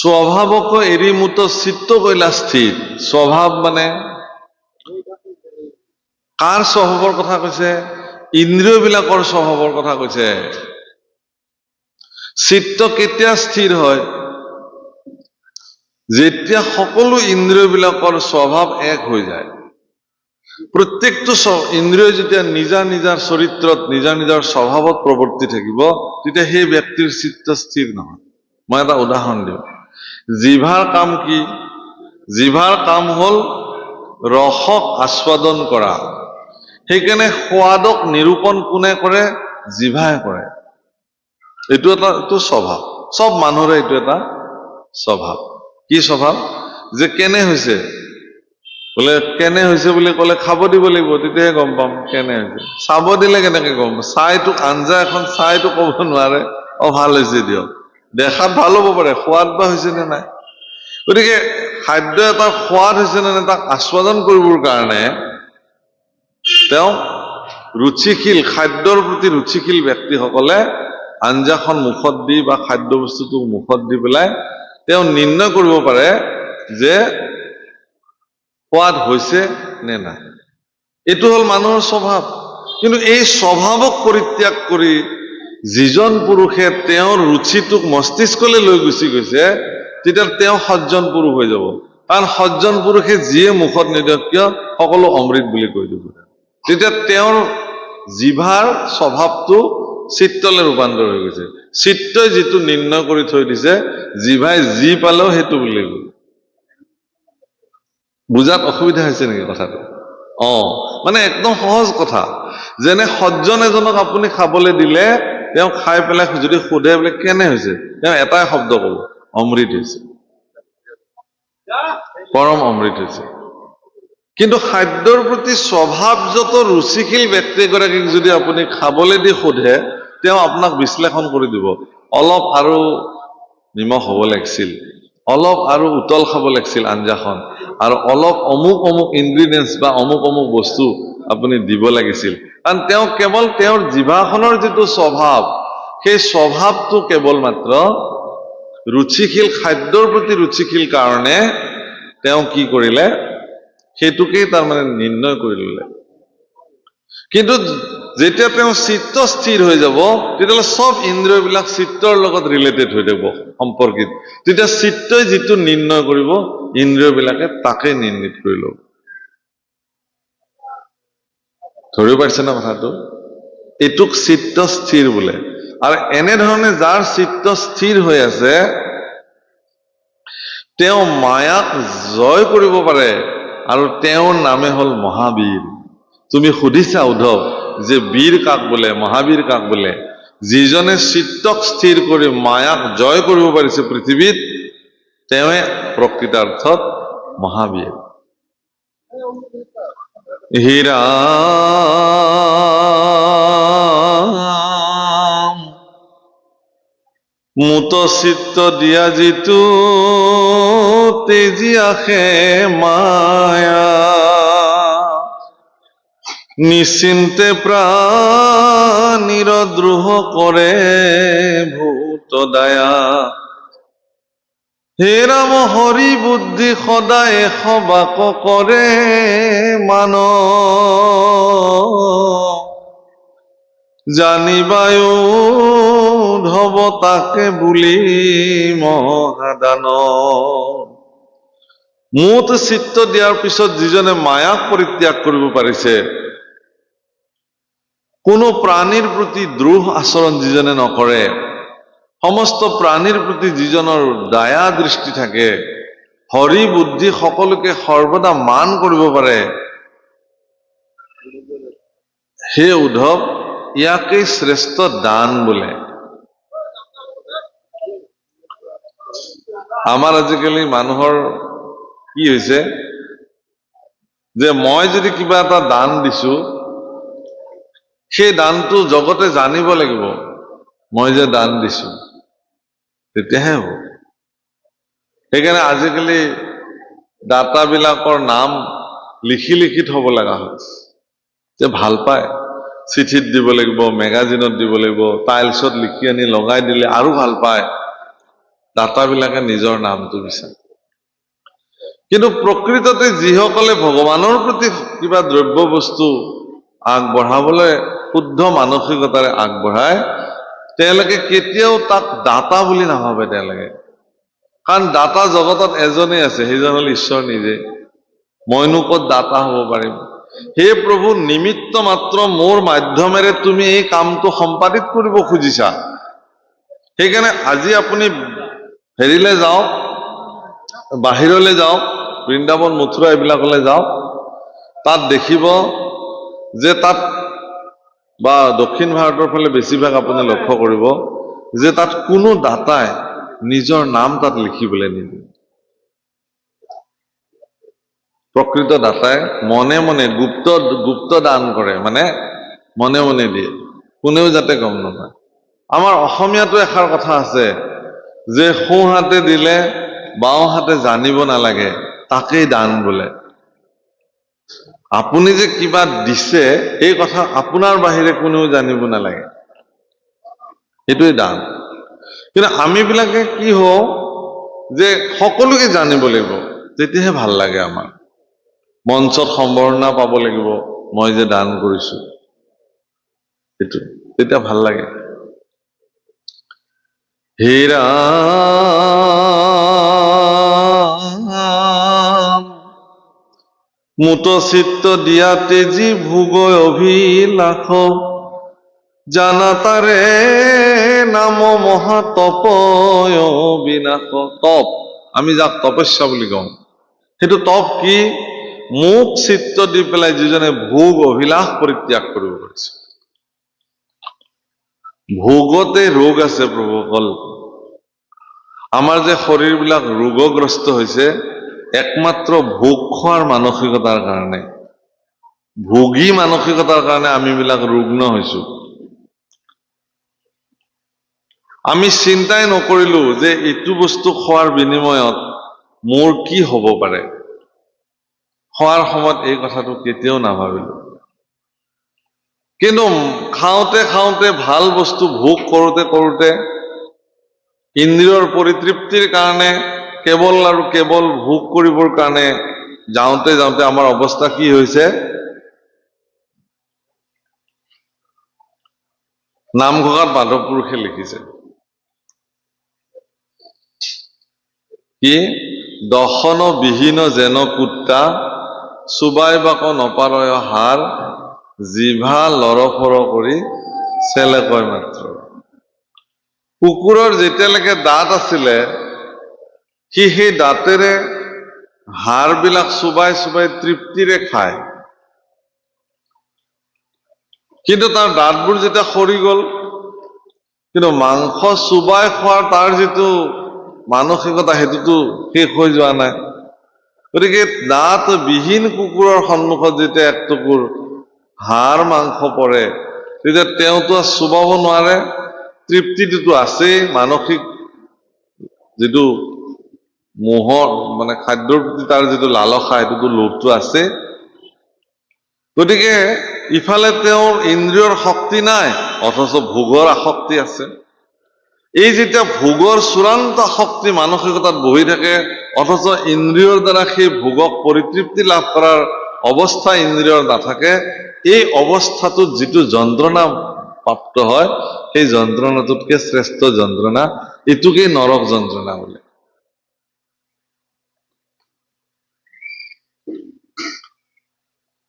স্বভাৱক এৰি মুত চিত্ত কৈলা স্থিৰ। স্বভাৱ মানে কাৰ স্বভাৱৰ কথা কৈছে? ইন্দ্ৰিয়বিলাকৰ স্বভাৱৰ কথা কৈছে। চিত্ত কেতিয়া স্থিৰ হয়? যেতিয়া সকলো ইন্দ্ৰিয়বিলাকৰ স্বভাৱ এক হৈ যায়। প্ৰত্যেকটো ইন্দ্ৰিয় যেতিয়া নিজা নিজৰ চৰিত্ৰত নিজা নিজৰ স্বভাৱত প্ৰৱৰ্তি থাকিব, তেতিয়া সেই ব্যক্তিৰ চিত্ত স্থিৰ নহয়। মই এটা উদাহৰণ দিওঁ। জিভাৰ কাম কি? জিভাৰ কাম হ'ল ৰসক আস্বাদন কৰা। সেইকাৰণে সোৱাদক নিৰূপণ কোনে কৰে? জিভাই কৰে। এইটো স্বভাৱ। চব মানুহৰে এইটো এটা স্বভাৱ। কি স্বভাৱ? যে কেনে হৈছে, বোলে কেনে হৈছে বুলি ক'লে খাব দিব লাগিব, তেতিয়াহে গম পাম কেনে হৈছে। চাব দিলে কেনেকে গম পাম? চাইটো আঞ্জা এখন চাইটো ক'ব নোৱাৰে ভাল হৈছে দিয়ক। দেখাত ভাল হ'ব পাৰে, সোৱাদ বা হৈছে নে নাই। গতিকে খাদ্য এটা সোৱাদ হৈছে নে নাই তাক আস্বাদন কৰিবৰ কাৰণে তেওঁ ৰুচিশীল, খাদ্যৰ প্ৰতি ৰুচিশীল ব্যক্তিসকলে আঞ্জাখন মুখত দি বা খাদ্য বস্তুটো মুখত দি পেলাই তেওঁ নিৰ্ণয় কৰিব পাৰে যে সোৱাদ হৈছে নে নাই। এইটো হ'ল মানুহৰ স্বভাৱ। কিন্তু এই স্বভাৱক পৰিত্যাগ কৰি যিজন পুৰুষে তেওঁৰ ৰুচিটোক মস্তিষ্কলৈ লৈ গুচি গৈছে, তেতিয়া তেওঁ সজ্জন পুৰুষ হৈ যাব। কাৰণ সজ্জন পুৰুষে যিয়ে মুখত নিদিয়ক কিয় সকলো অমৃত বুলি কৈ দিব। তেতিয়া তেওঁৰ জিভাৰ স্বভাৱটো চিত্তলৈ ৰূপান্তৰ হৈ গৈছে। চিত্তই যিটো নিৰ্ণয় কৰি থৈ দিছে, জিভাই যি পালেও সেইটো বুলি গ'ল। বুজাত অসুবিধা হৈছে নেকি কথাটো? মানে একদম সহজ কথা। যেনে সজ্জন এজনক আপুনি খাবলৈ দিলে, তেওঁ খাই পেলাই যদি সোধে বোলে কেনে হৈছে, তেওঁ এটাই শব্দ ক'ব, অমৃত হৈছে, পৰম অমৃত হৈছে। কিন্তু খাদ্যৰ প্ৰতি স্বভাৱজত ৰুচিশীল ব্যক্তি এগৰাকীক যদি আপুনি খাবলৈ দি সোধে, তেওঁ আপোনাক বিশ্লেষণ কৰি দিব, অলপ আৰু নিমখ হ'ব লাগিছিল, অলপ আৰু উতল খাব লাগিছিল আঞ্জাখন, আৰু অলপ অমুক অমুক ইনগ্ৰিডিয়েণ্টছ বা অমুক অমুক বস্তু আপুনি দিব লাগিছিল। কাৰণ তেওঁ কেৱল তেওঁৰ জিভাখনৰ যিটো স্বভাৱ, সেই স্বভাৱটো কেৱল মাত্ৰ ৰুচিশীল, খাদ্যৰ প্ৰতি ৰুচিশীল কাৰণে তেওঁ কি কৰিলে, সেইটোকেই তাৰমানে নিৰ্ণয় কৰি ললে। কিন্তু যেতিয়া তেওঁ চিত্ত স্থিৰ হৈ যাব, তেতিয়াহ'লে চব ইন্দ্ৰিয়বিলাক চিত্তৰ লগত ৰিলেটেড হৈ থাকিব, সম্পৰ্কিত। তেতিয়া চিত্তই যিটো নিৰ্ণয় কৰিব, ইন্দ্ৰিয়বিলাকে তাকে নিৰ্ণিত কৰি ল'ব। ধৰিব পাৰিছে না কথাটো? এইটোক চিত্ত স্থিৰ বোলে। আৰু এনেধৰণে যাৰ চিত্ত স্থিৰ হৈ আছে, তেওঁ মায়াক জয় কৰিব পাৰে, আৰু তেওঁৰ নামে হ'ল মহাবীৰ। তুমি সুধিছা উদ্ধৱ যে বীৰ কাক বোলে, মহাবীৰ কাক বোলে? যিজনে চিত্তক স্থিৰ কৰি মায়াক জয় কৰিব পাৰিছে পৃথিৱীত, তেওঁৱে প্ৰকৃতাৰ্থত মহাবীৰ। হীৰা মুত চিত্ত দিয়া যিটো তেজি আহে মায়া, নিশ্চিন্তে প্ৰাণীৰ দ্ৰোহ কৰে ভূত দায়া। হে ৰাম হৰি বুদ্ধি সদায় সবাক কৰে মান, জানিবায়ো ধব তাকে বুলি মহাদান। মুঠ চিত্ত দিয়াৰ পিছত যিজনে মায়াক পৰিত্যাগ কৰিব পাৰিছে, কোনো প্ৰাণীৰ প্ৰতি দ্ৰোহ আচৰণ যিজনে নকৰে, সমস্ত প্ৰাণীৰ প্ৰতি যিজনৰ দয়া দৃষ্টি থাকে, হৰি বুদ্ধি সকলোকে সৰ্বদা মান কৰিব পাৰে, সেই উদ্ধৱ ইয়াকেই শ্ৰেষ্ঠ দান বোলে। আমাৰ আজিকালি মানুহৰ কি হৈছে, যে মই যদি কিবা এটা দান দিছো, সেই দানটো জগতে জানিব লাগিব মই যে দান দিছো, তেতিয়াহে হ'ব। সেইকাৰণে আজিকালি দাতাবিলাকৰ নাম লিখি লিখি থব লগা হৈছে, যে ভাল পায়, চিঠিত দিব লাগিব, মেগাজিনত দিব লাগিব, টাইলছত লিখি আনি লগাই দিলে আৰু ভাল পায়। দাতাবিলাকে নিজৰ নামটো বিচাৰে। কিন্তু প্ৰকৃততে যিসকলে ভগৱানৰ প্ৰতি কিবা দ্ৰব্য বস্তু আগবঢ়াবলৈ শুদ্ধ মানসিকতাৰে আগবঢ়ায়, তেওঁলোকে কেতিয়াও তাক দাতা বুলি নাভাবে তেওঁলোকে। কাৰণ দাতা জগতত এজনেই আছে, সেইজন হ'ল ঈশ্বৰ নিজে। মইনো ক'ত দাতা হ'ব পাৰিম? হে প্ৰভু, নিমিত্ত মাত্ৰ মোৰ মাধ্যমেৰে তুমি এই কামটো সম্পাদিত কৰিব খুজিছা। সেইকাৰণে আজি আপুনি হেৰিলৈ যাওক, বাহিৰলৈ যাওক, বৃন্দাবন মথুৰা এইবিলাকলৈ যাওক, তাত দেখিব যে তাত বা দক্ষিণ ভাৰতৰ ফালে বেছিভাগ আপুনি লক্ষ্য কৰিব যে তাত কোনো দাতাই নিজৰ নাম তাত লিখিবলৈ নিদিয়ে। প্ৰকৃত দাতাই মনে মনে গুপ্ত দান কৰে, মানে মনে মনে দিয়ে, কোনেও যাতে গম নাপায়। আমাৰ অসমীয়াতো এষাৰ কথা আছে যে সোঁ হাতে দিলে বাওঁ হাতে জানিব নালাগে, তাকেই দান বোলে। আপুনি যে কিবা দিছে এই কথা আপোনাৰ বাহিৰে কোনেও জানিব নালাগে, সেইটোৱে দান। কিন্তু আমি বিলাকে কি হওঁ যে সকলোকে জানিব লাগিব, তেতিয়াহে ভাল লাগে। আমাৰ মঞ্চত সম্বৰ্ধনা পাব লাগিব, মই যে দান কৰিছো, সেইটো তেতিয়া ভাল লাগে। হে ৰাম মুত চিত্ত দিয়া তেজি ভোগ অভিলাষ, জানা তাৰে নাম মহাতপয় বিনাশ। তপ, আমি যাক তপস্যা বুলি কওঁ, সেইটো তপ কি? মোক চিত্ত দি পেলাই যিজনে ভোগ অভিলাষ পৰিত্যাগ কৰিব পাৰিছে। ভোগতে ৰোগ আছে প্ৰভুসকল। আমাৰ যে শৰীৰবিলাক ৰোগগ্ৰস্ত হৈছে একমাত্ৰ ভোগ খোৱাৰ মানসিকতাৰ কাৰণে, ভোগী মানসিকতাৰ কাৰণে আমি বিলাক ৰুগ্ন হৈছো। আমি চিন্তাই নকৰিলো যে এইটো বস্তু খোৱাৰ বিনিময়ত মোৰ কি হ'ব পাৰে। খোৱাৰ সময়ত এই কথাটো কেতিয়াও নাভাবিলো। কিন্তু খাওঁতে খাওঁতে ভাল বস্তু ভোগ কৰোঁতে কৰোঁতে ইন্দ্ৰিয়ৰ পৰিতৃপ্তিৰ কাৰণে কেৱল আৰু কেৱল ভোগ কৰিবৰ কাৰণে যাওঁতে যাওঁতে আমাৰ অৱস্থা কি হৈছে? নামঘোষাত মাধৱ পুৰুষে লিখিছে কি? দশন বিহীন যেন কুত্তা, চুবাই বাক নপাৰয় হাৰ, জিভা লৰফৰ কৰি চেলেকয় মাত্ৰ। কুকুৰৰ যেতিয়ালৈকে দাঁত আছিলে সি সেই দাঁতেৰে হাড়বিলাক চুবাই চুবাই তৃপ্তিৰে খায়। কিন্তু তাৰ দাঁতবোৰ যেতিয়া সৰি গ'ল, কিন্তু মাংস চুবাই খোৱাৰ তাৰ যিটো মানসিকতা সেইটোতো শেষ হৈ যোৱা নাই। গতিকে দাঁত বিহীন কুকুৰৰ সন্মুখত যেতিয়া এক টুকুৰ হাড় মাংস পৰে, তেতিয়া তেওঁতো চুবাব নোৱাৰে। তৃপ্তিটোতো আছেই, মানসিক যিটো মোহৰ মানে খাদ্যৰ প্ৰতি তাৰ যিটো লালসা, সেইটোতো লোভটো আছে। গতিকে ইফালে তেওঁৰ ইন্দ্ৰিয়ৰ শক্তি নাই, অথচ ভোগৰ আসক্তি আছে। এই যেতিয়া ভোগৰ চূড়ান্ত শক্তি মানসিকতাত বহি থাকে, অথচ ইন্দ্ৰিয়ৰ দ্বাৰা সেই ভোগক পৰিতৃপ্তি লাভ কৰাৰ অৱস্থা ইন্দ্ৰিয়ৰ নাথাকে, এই অৱস্থাটোত যিটো যন্ত্ৰণা প্ৰাপ্ত হয়, সেই যন্ত্ৰণাটোতকে শ্ৰেষ্ঠ যন্ত্ৰণা এইটোকেই নৰক যন্ত্ৰণা বোলে।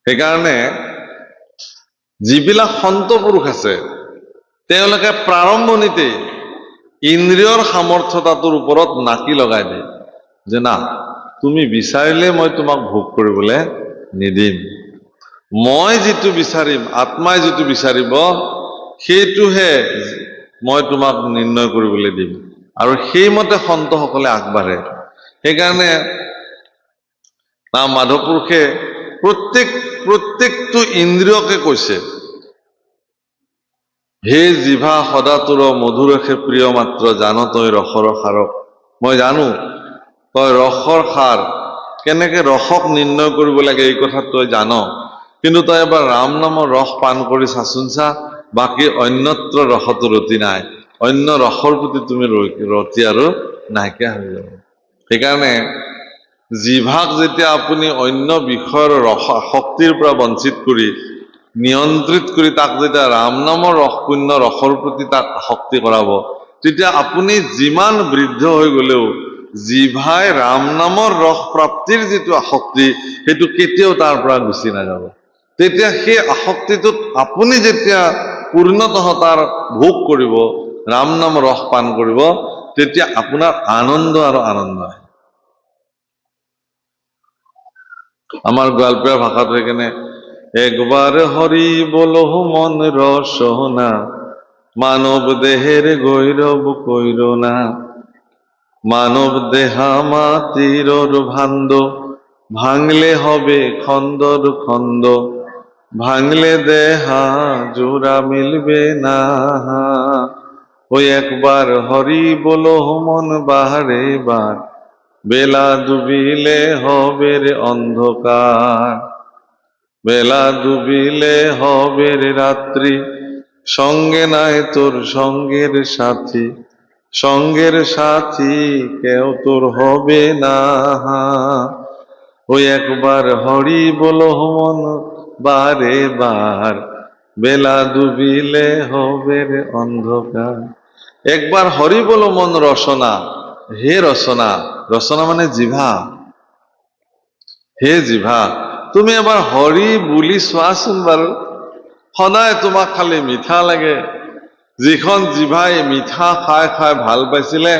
সেইকাৰণে যিবিলাক সন্ত পুৰুষ আছে তেওঁলোকে প্ৰাৰম্ভণিতেই ইন্দ্ৰিয়ৰ সামৰ্থ্যতাটোৰ ওপৰত নাকি লগাই দিয়ে যে না, তুমি বিচাৰিলে মই তোমাক ভোগ কৰিবলৈ নিদিম। মই যিটো বিচাৰিম, আত্মাই যিটো বিচাৰিব সেইটোহে মই তোমাক নিৰ্ণয় কৰিবলৈ দিম। আৰু সেইমতে সন্তসকলে আগবাঢ়ে। সেইকাৰণে মাধৱ পুৰুষে প্ৰত্যেকটো ইন্দ্ৰিয়কে কৈছে, হে জিভা সদাতুৰ মধুৰসে প্ৰিয় মাত্ৰ, জান তই ৰসৰ সাৰক। মই জানো তই ৰসৰ সাৰ, কেনেকে ৰসক নিৰ্ণয় কৰিব লাগে এই কথা তই জান, কিন্তু তই এবাৰ ৰাম নামৰ ৰস পান কৰি চাচোন চা, বাকী অন্যত্ৰ ৰসতো ৰতি নাই। অন্য ৰসৰ প্ৰতি তুমি ৰতি আৰু নাইকিয়া হৈ যাব। সেইকাৰণে জিভাক যেতিয়া আপুনি অন্য বিষয়ৰ শক্তিৰ পৰা বঞ্চিত কৰি নিয়ন্ত্ৰিত কৰি তাক যেতিয়া ৰাম নামৰ ৰস পুণ্য ৰসৰ প্ৰতি তাক আসক্তি কৰাব, তেতিয়া আপুনি যিমান বৃদ্ধ হৈ গলেও জিভাই ৰাম নামৰ ৰস প্ৰাপ্তিৰ যিটো আসক্তি সেইটো কেতিয়াও তাৰ পৰা গুচি নাযাব। তেতিয়া সেই আসক্তিটোত আপুনি যেতিয়া পূৰ্ণতঃ তাৰ ভোগ কৰিব, ৰাম নাম ৰস পান কৰিব, তেতিয়া আপোনাৰ আনন্দ আৰু আনন্দ আহে। আমাৰ গোৱালপীয়া ভাষাত সেইকাৰণে একবাৰ হৰি বলহ মন ৰসনা, মানৱ দেহের গৈরব কৈরনা, মানব দেহা মাটির ভাণ্ড, ভাঙলে হবে খন্দর খন্দ, ভাঙলে দেহা জোড়া মিলবে না। ওই একবার হরি বলহ মন বাহারে বার, বেলা ডুবিলে হবে রে অন্ধকার, বেলা ডুবিলে হবে রে রাত্রি, সঙ্গে নাই তোর সঙ্গের সাথী, সঙ্গের সাথী কেউ তোর হবে না। ওই একবার হরি বলহ মন বারে বার, বেলা ডুবিলে হবে রে অন্ধকার। একবার হরি বল মন রসনা, হে রচনা, রচনা মানে জিভা, হে জিভা তুমি এবাৰ হৰি বুলি চোৱাচোন বাৰু। সদায় তোমাক খালি মিঠা লাগে, যিখন জিভাই মিঠা খাই খাই ভাল পাইছিলে,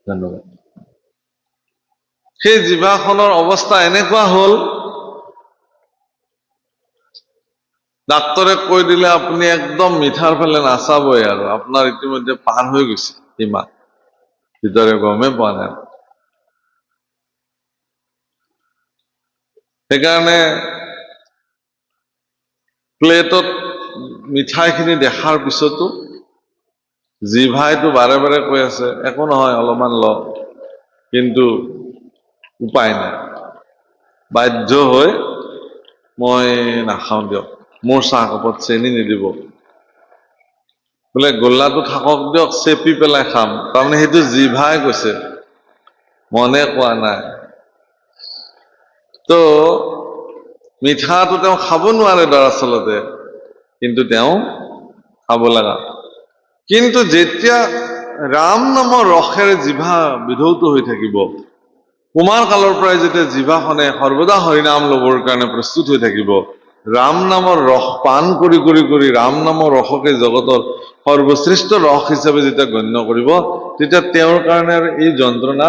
ধন্যবাদ, সেই জিভাখনৰ অৱস্থা এনেকুৱা হল, ডাক্তৰে কৈ দিলে আপুনি একদম মিঠাৰ ফালে নাচাবই, আৰু আপোনাৰ ইতিমধ্যে পাৰ হৈ গৈছে সীমা, ভিতৰে গমেই পোৱা নাই। সেইকাৰণে প্লেটত মিঠাইখিনি দেখাৰ পিছতো জিভাইটো বাৰে বাৰে কৈ আছে একো নহয় অলপমান ল, কিন্তু উপায় নাই, বাধ্য হৈ মই নাখাওঁ দিয়ক, মোৰ চাহ কাপত চেনি নিদিব, বোলে গোল্লাটো থাকক দিয়ক চেপি পেলাই খাম, তাৰমানে সেইটো জিভাই কৈছে, মনে কোৱা নাই। তো মিঠাটো তেওঁ খাব নোৱাৰে দৰাচলতে, কিন্তু তেওঁ খাব লগা। কিন্তু যেতিয়া ৰাম নামৰ ৰসেৰে জিভা বিধৌত হৈ থাকিব, কুমাৰ কালৰ পৰাই যেতিয়া জিভাখনে সৰ্বদা হৰিনাম লবৰ কাৰণে প্ৰস্তুত হৈ থাকিব, ৰাম নামৰ ৰস পান কৰি কৰি কৰি ৰাম নামৰ ৰসকে জগতৰ সৰ্বশ্ৰেষ্ঠ ৰস হিচাপে যেতিয়া গণ্য কৰিব, তেতিয়া তেওঁৰ কাৰণে আৰু এই যন্ত্ৰণা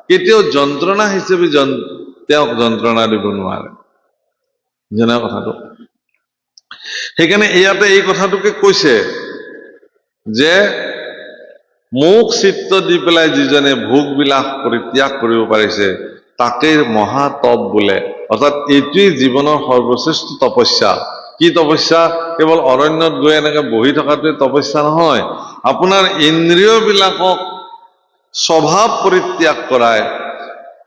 কেতিয়াও যন্ত্ৰণা হিচাপে তেওঁক যন্ত্ৰণা দিব নোৱাৰে, জানা কথাটো। সেইকাৰণে ইয়াতে এই কথাটোকে কৈছে যে মোক চিত্ত দি পেলাই যিজনে ভোগ বিলাস পৰিত্যাগ কৰিব পাৰিছে তাকেই মহাতপ বোলে। অৰ্থাৎ এইটোৱেই জীৱনৰ সৰ্বশ্ৰেষ্ঠ তপস্যা। কি তপস্যা? কেৱল অৰণ্যত গৈ এনেকে বহি থকাটোৱে তপস্যা নহয়, আপোনাৰ ইন্দ্ৰিয় বিলাকক স্বভাৱ পৰিত্যাগ কৰাই,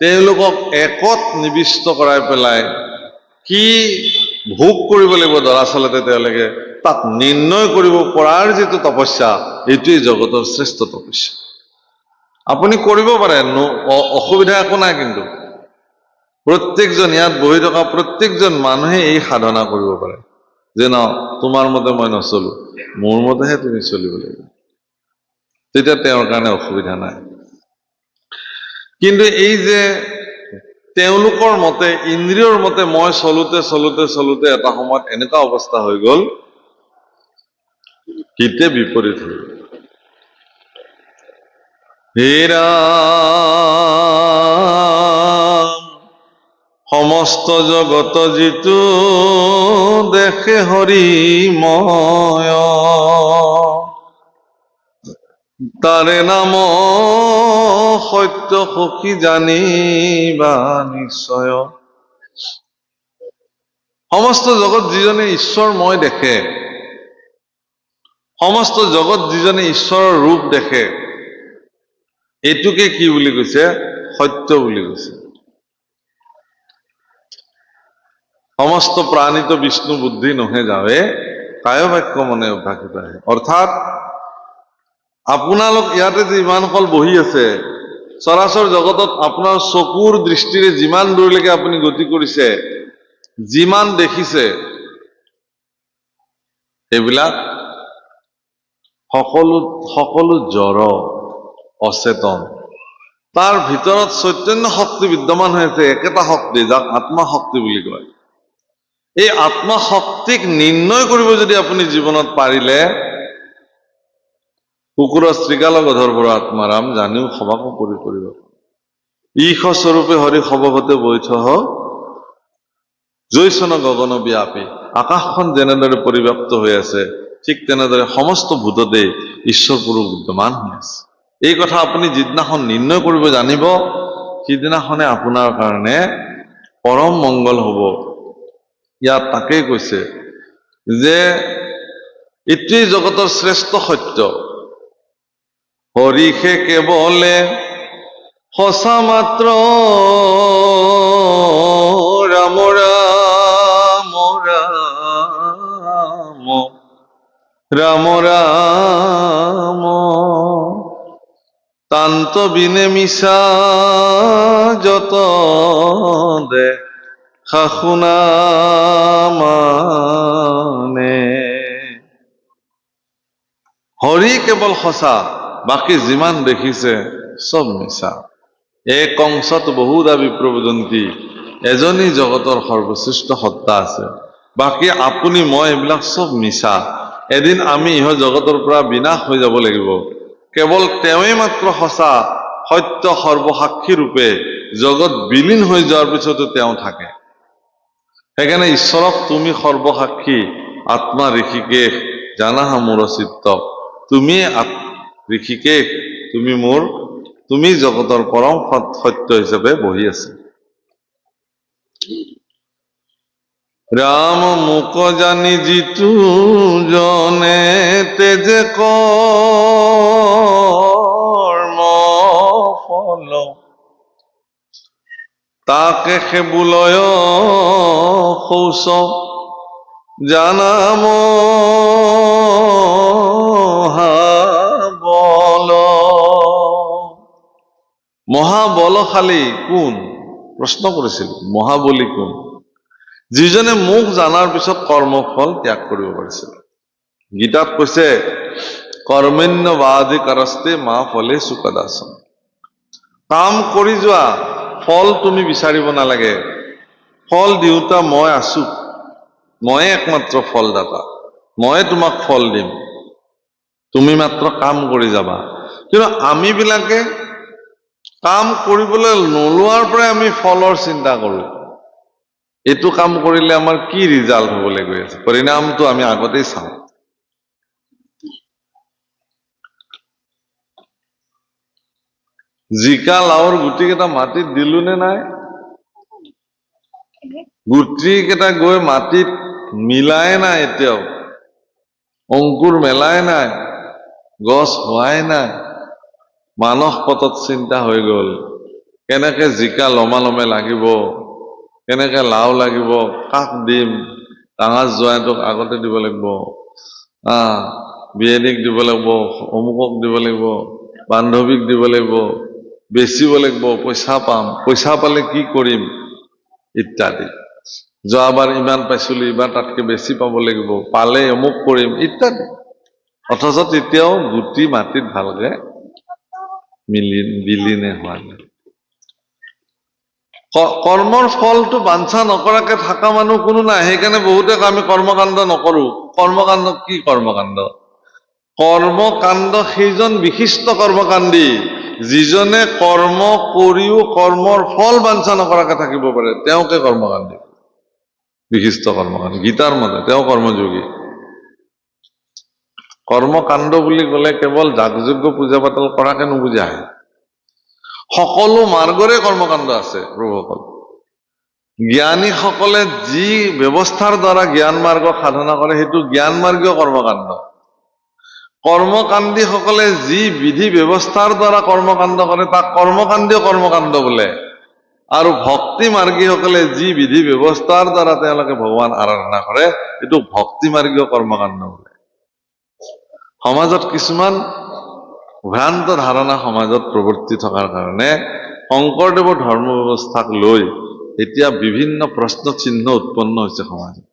তেওঁলোকক একত নিবিষ্ট কৰাই পেলাই কি ভোগ কৰিব লাগিব দৰাচলতে তেওঁলোকে তাক নিৰ্ণয় কৰিব পৰাৰ যিটো তপস্যা, এইটোৱেই জগতৰ শ্ৰেষ্ঠ তপস্যা। আপুনি কৰিব পাৰে, অসুবিধা একো নাই, কিন্তু প্ৰত্যেকজন ইয়াত বহি থকা প্ৰত্যেকজন মানুহে এই সাধনা কৰিব পাৰে যে ন তোমাৰ মতে মই নচলো, মোৰ মতেহে তুমি চলিব লাগিব, তেতিয়া তেওঁৰ কাৰণে অসুবিধা নাই। কিন্তু এই যে তেওঁলোকৰ মতে ইন্দ্ৰিয়ৰ মতে মই চলোতে চলোতে চলোতে এটা সময়ত এনেকুৱা অৱস্থা হৈ গল, হিতে বিপৰীত হৈ গল। হে ৰাম সমস্ত জগত যিটো দেখে হৰিময়, তাৰে নাম সত্য সখী জানিবা নিশ্চয়। সমস্ত জগত যিজনে ঈশ্বৰময় দেখে, সমস্ত জগত যিজনে ঈশ্বৰৰ ৰূপ দেখে, এইটোকে কি বুলি কৈছে? সত্য বুলি কৈছে। সমস্ত প্ৰাণিত বিষ্ণু বুদ্ধি নহে যাৱে, কায় বাক্য মনে অভ্যাসিত আহে। অৰ্থাৎ আপোনালোক ইয়াতে যে ইমানসকল বহি আছে, চৰাচৰ জগতত আপোনাৰ চকুৰ দৃষ্টিৰে যিমান দূৰলৈকে আপুনি গতি কৰিছে, যিমান দেখিছে, এইবিলাক সকলো জড়, অচেতন। তাৰ ভিতৰত চৈতন্য শক্তি বিদ্যমান হৈ আছে, একেটা শক্তি, যাক আত্মা শক্তি বুলি কয়। এই আত্মা শক্তিক নিৰ্ণয় কৰিব যদি আপুনি জীৱনত পাৰিলে, কুকুৰৰ শৃগালগধৰ পৰা আত্মাৰাম জানিও সবাকো কৰি কৰিব। ঈশ স্বৰূপে হৰি সবভতে বৈঠহ জৈচন গগন ব্যাপী। আকাশখন যেনেদৰে পৰিব্যাপ্ত হৈ আছে, ঠিক তেনেদৰে সমস্ত ভূততে ঈশ্বৰ পুৰুষ বিদ্যমান হৈ আছে। এই কথা আপুনি যিদিনাখন নিৰ্ণয় কৰিব জানিব, সিদিনাখনে আপোনাৰ কাৰণে পৰম মংগল হ'ব। ইয়াত তাকেই কৈছে যে এইটোৱেই জগতৰ শ্ৰেষ্ঠ সত্য। হৰিষে কেৱলে সঁচা মাত্ৰ, ৰাম ৰাম ৰাম ৰাম ৰাম, তান্ত বিনে মিছা যত দেখা শুনা মানে। হৰি কেৱল সঁচা, বাকী যিমান দেখিছে চব মিছা। এই কংসত বহুদা বিপ্ৰবদন্তি, এজনী জগতৰ সৰ্বশ্ৰেষ্ঠ সত্তা আছে, বাকী আপুনি মই এইবিলাক চব মিছা। এদিন আমি ইহ জগতৰ পৰা বিনাশ হৈ যাব লাগিব। কেৱল তেওঁৱেই মাত্ৰ সঁচা, সত্য, সৰ্বসাক্ষী ৰূপে জগত বিলীন হৈ যোৱাৰ পিছতো তেওঁ থাকে। সেইকাৰণে ঈশ্বৰক তুমি সৰ্বসাক্ষী, আত্মা ঋষিকেশ জানাহা মোৰ চিত্ত। তুমি ঋষিকেশ, তুমি জগতৰ পৰম সত্য হিচাপে বহি আছে। ৰাম মোক জানি যিটো জনে, তেজে কৰ্ম ফল, তাকে সেবুলয় শৌচ জানাম মহাবল। মহাবলশালী কোন? প্ৰশ্ন কৰিছিল, মহাবলী কোন? যিজনে মোক জানাৰ পিছত কৰ্মফল ত্যাগ কৰিব পাৰিছিল। গীতাত কৈছে, কৰ্মণ্যবাধিকাৰস্তে মা ফলে সুকদাসন। কাম কৰি যোৱা, ফল তুমি বিচাৰিব নালাগে। ফল দিওঁতা মই আছো, ময়ে একমাত্ৰ ফলদাতা, ময়ে তোমাক ফল দিম, তুমি মাত্ৰ কাম কৰি যাবা। কিন্তু আমি বিলাকে কাম কৰিবলৈ নোলোৱাৰ পৰাই আমি ফলৰ চিন্তা কৰো। এইটো কাম কৰিলে আমাৰ কি ৰিজাল্ট হবলৈ গৈ আছে, পৰিণামটো আমি আগতেই চাওঁ। জিকা লাওৰ গুটি কেইটা মাটিত দিলো নে নাই? গুটি কেইটা গৈ মাটিত মিলাই নাই, এতিয়াও অংকুৰ মেলাই নাই, গছ হোৱাই নাই। মানস পটত চিন্তা হৈ গল, কেনেকে জিকা লমালমে লাগিব, কেনেকে লাও লাগিব, কাক দিম, ডাঙৰ জোৱাইটোক আগতে দিব লাগিব, বিয়েনীক দিব লাগিব, অমুকক দিব লাগিব, বান্ধৱীক দিব লাগিব, বেচিব লাগিব, পইচা পাম, পইচা পালে কি কৰিম ইত্যাদি। যোৱাবাৰ ইমান পাইছিলো, এইবাৰ তাতকে বেছি পাব লাগিব, পালে অমুক কৰিম ইত্যাদি। অথচ তেতিয়াও গুটি মাটিত ভালকে বিলীনে হোৱা নাই। কৰ্মৰ ফলটো বাঞ্ছা নকৰাকে থকা মানুহ কোনো নাই। সেইকাৰণে বহুতে আমি কৰ্মকাণ্ড নকৰো। কৰ্মকাণ্ড কি কৰ্মকাণ্ড? কৰ্মকাণ্ড সেইজন বিশিষ্ট কৰ্মকাণ্ডী, যিজনে কৰ্ম কৰিও কৰ্মৰ ফল বাঞ্ছা নকৰাকে থাকিব পাৰে, তেওঁকে কৰ্মকাণ্ডী, বিশিষ্ট কৰ্মকাণ্ডী। গীতাৰ মতে তেওঁ কৰ্মযোগী। কৰ্মকাণ্ড বুলি কলে কেৱল যাগযজ্ঞ পূজা পাতল কৰাকে নুবুজায়। সকলো মাৰ্গৰে কৰ্মকাণ্ড আছে প্ৰভুসকল। জ্ঞানীসকলে যি ব্যৱস্থাৰ দ্বাৰা জ্ঞান মাৰ্গ সাধনা কৰে, সেইটো জ্ঞান মাৰ্গীয় কৰ্মকাণ্ড। কৰ্মকাণ্ডীসকলে যি বিধি ব্যৱস্থাৰ দ্বাৰা কৰ্মকাণ্ড কৰে, তাক কৰ্মকাণ্ডীয় কৰ্মকাণ্ড বোলে। আৰু ভক্তি মাৰ্গীসকলে যি বিধি ব্যৱস্থাৰ দ্বাৰা তেওঁলোকে ভগৱান আৰাধনা কৰে, এইটো ভক্তি মাৰ্গীয় কৰ্মকাণ্ড বোলে। সমাজত কিছুমান ভ্ৰান্ত ধাৰণা সমাজত প্ৰৱৰ্তি থকাৰ কাৰণে শংকৰদেৱৰ ধৰ্ম ব্যৱস্থাক লৈ এতিয়া বিভিন্ন প্ৰশ্ন চিহ্ন উৎপন্ন হৈছে সমাজত।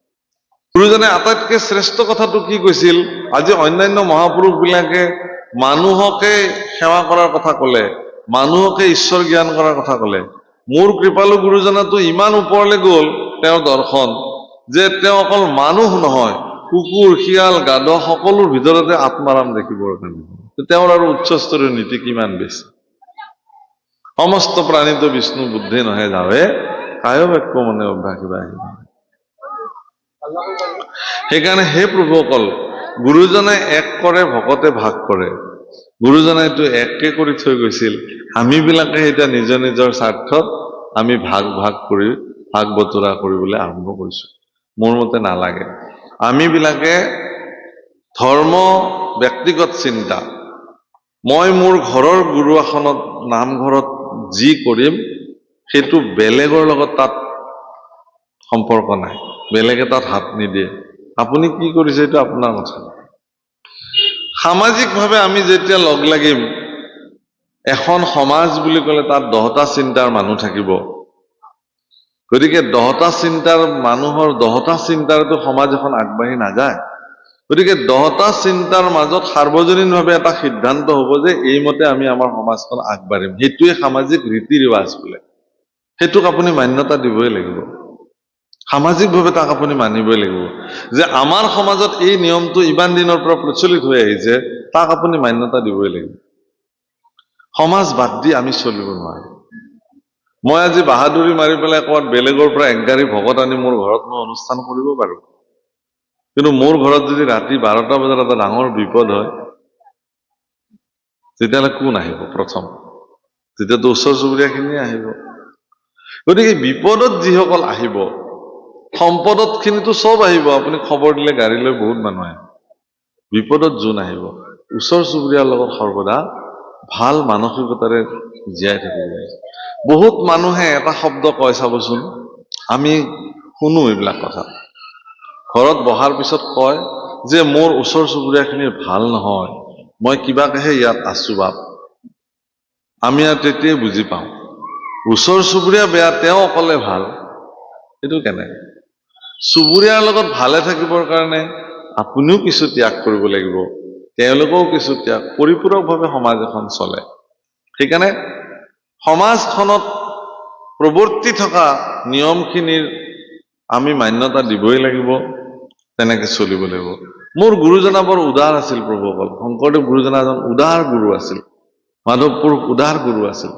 গুৰুজনে আটাইতকৈ শ্ৰেষ্ঠ কথাটো কি কৈছিল? আজি অন্যান্য মহাপুৰুষ বিলাকে মানুহকে সেৱা কৰাৰ কথা কলে, মানুহকে ঈশ্বৰ জ্ঞান কৰাৰ কথা কলে। মোৰ কৃপালু গুৰুজনাটো ইমান ওপৰলৈ গল তেওঁৰ দৰ্শন যে তেওঁ অকল মানুহ নহয়, কুকুৰ, শিয়াল, গাধ সকলোৰ ভিতৰতে আত্মাৰাম দেখিবৰ কাৰণে। তেওঁৰ আৰু উচ্চস্তৰীয় নীতি কিমান বেছি। সমস্ত প্ৰাণীতো বিষ্ণু বুদ্ধে নহে যাৱে, কায় বাক্য মনে অভ্যাস আহিব। সেইকাৰণে হে প্ৰভুসকল, গুৰুজনে এক কৰে ভকতে ভাগ কৰে। গুৰুজনে এইটো একে কৰি থৈ গৈছিল। আমি বিলাকে এতিয়া নিজৰ নিজৰ স্বাৰ্থত আমি ভাগ ভাগ কৰি ভাগ বতৰা কৰিবলৈ আৰম্ভ কৰিছো। মোৰ মতে নালাগে। আমি বিলাকে ধৰ্ম ব্যক্তিগত চিন্তা, মই মোৰ ঘৰৰ গুৰু আসনত নামঘৰত যি কৰিম সেইটো বেলেগৰ লগত তাত সম্পৰ্ক নাই, বেলেগে তাত হাত নিদিয়ে। আপুনি কি কৰিছে এইটো আপোনাৰ কথা। সামাজিকভাৱে আমি যেতিয়া লগ লাগিম, এখন সমাজ বুলি ক'লে তাত 10টা চিন্তাৰ মানুহ থাকিব। গতিকে 10টা চিন্তাৰ মানুহৰ 10টা চিন্তাৰতো সমাজ এখন আগবাঢ়ি নাযায়। গতিকে 10টা চিন্তাৰ মাজত সাৰ্বজনীনভাৱে এটা সিদ্ধান্ত হ'ব যে এইমতে আমি আমাৰ সমাজখন আগবাঢ়িম। সেইটোৱে সামাজিক ৰীতি ৰিৱাজ বোলে। সেইটোক আপুনি মান্যতা দিবই লাগিব। সামাজিকভাৱে তাক আপুনি মানিবই লাগিব যে আমাৰ সমাজত এই নিয়মটো ইমান দিনৰ পৰা প্ৰচলিত হৈ আহিছে, তাক আপুনি মান্যতা দিবই লাগিব। সমাজ বাদ দি আমি চলিব নোৱাৰো। মই আজি বাহাদুৰি মাৰি পেলাই ক'ৰবাত বেলেগৰ পৰা এক গাড়ী ভকত আনি মোৰ ঘৰত মই অনুষ্ঠান কৰিব পাৰো, কিন্তু মোৰ ঘৰত যদি ৰাতি 12টা বজাত এটা ডাঙৰ বিপদ হয়, তেতিয়াহ'লে কোন আহিব? প্ৰথম তেতিয়াতো ওচৰ চুবুৰীয়াখিনিয়ে আহিব। গতিকে বিপদত যিসকল আহিব, সম্পদত খিনিতো চব আহিব। আপুনি খবৰ দিলে গাড়ী লৈ বহুত মানুহ আহিব। বিপদত যোন আহিব, ওচৰ চুবুৰীয়াৰ লগত সৰ্বদা ভাল মানসিকতাৰে জীয়াই থাকিব লাগে। বহুত মানুহে এটা শব্দ কয় চাবচোন, আমি শুনো এইবিলাক কথা। ঘৰত বহাৰ পিছত কয় যে মোৰ ওচৰ চুবুৰীয়াখিনিৰ ভাল নহয়, মই কিবাকেহে ইয়াত আছো বাপ। আমি আৰু তেতিয়াই বুজি পাওঁ ওচৰ চুবুৰীয়া বেয়া, তেওঁ অকলে ভাল। এইটো কেনেকে? চুবুৰীয়াৰ লগত ভালে থাকিবৰ কাৰণে আপুনিও কিছু ত্যাগ কৰিব লাগিব, তেওঁলোকেও কিছু ত্যাগ, পৰিপূৰকভাৱে সমাজ এখন চলে। সেইকাৰণে সমাজখনত প্ৰৱৰ্তি থকা নিয়মখিনিৰ আমি মান্যতা দিবই লাগিব, তেনেকে চলিব লাগিব। মোৰ গুৰুজনা বৰ উদাৰ আছিল প্ৰভুসকল। শংকৰদেৱ গুৰুজনা এজন উদাৰ গুৰু আছিল। মাধৱ পুৰুষ উদাৰ গুৰু আছিল।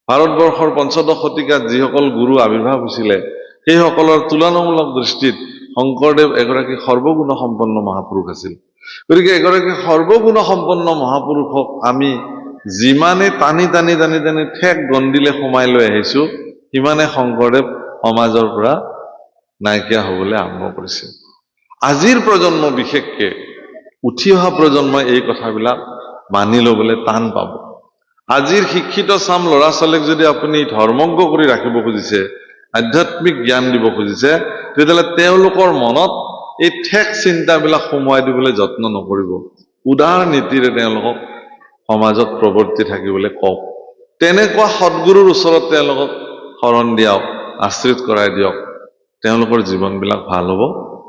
ভাৰতবৰ্ষৰ 15শ শতিকাত যিসকল গুৰু আৱিৰ্ভাৱ হৈছিলে, সেইসকলৰ তুলনামূলক দৃষ্টিত শংকৰদেৱ এগৰাকী সৰ্বগুণ সম্পন্ন মহাপুৰুষ আছিল। গতিকে এগৰাকী সৰ্বগুণ সম্পন্ন মহাপুৰুষক আমি যিমানে টানি টানি টানি টানি ঠেক গণ্ডিলে সোমাই লৈ আহিছো, সিমানে শংকৰদেৱ সমাজৰ পৰা নাইকিয়া হবলৈ আৰম্ভ কৰিছে। আজিৰ প্ৰজন্ম, বিশেষকে উঠি অহা প্ৰজন্মই এই কথাবিলাক মানি লবলৈ টান পাব। আজিৰ শিক্ষিত চাম ল'ৰা ছোৱালীক যদি আপুনি ধৰ্মজ্ঞ কৰি ৰাখিব খুজিছে, আধ্যাত্মিক জ্ঞান দিব খুজিছে, তেতিয়াহ'লে তেওঁলোকৰ মনত এই ঠেক চিন্তাবিলাক সোমোৱাই দিবলৈ যত্ন নকৰিব। উদাৰ নীতিৰে তেওঁলোকক সমাজত প্ৰৱৰ্তি থাকিবলৈ কওক। তেনেকুৱা সদ্গুৰুৰ ওচৰত তেওঁলোকক শৰণ দিয়ক, আশ্ৰিত কৰাই দিয়ক। তেওঁলোকৰ জীৱনবিলাক ভাল হ'ব,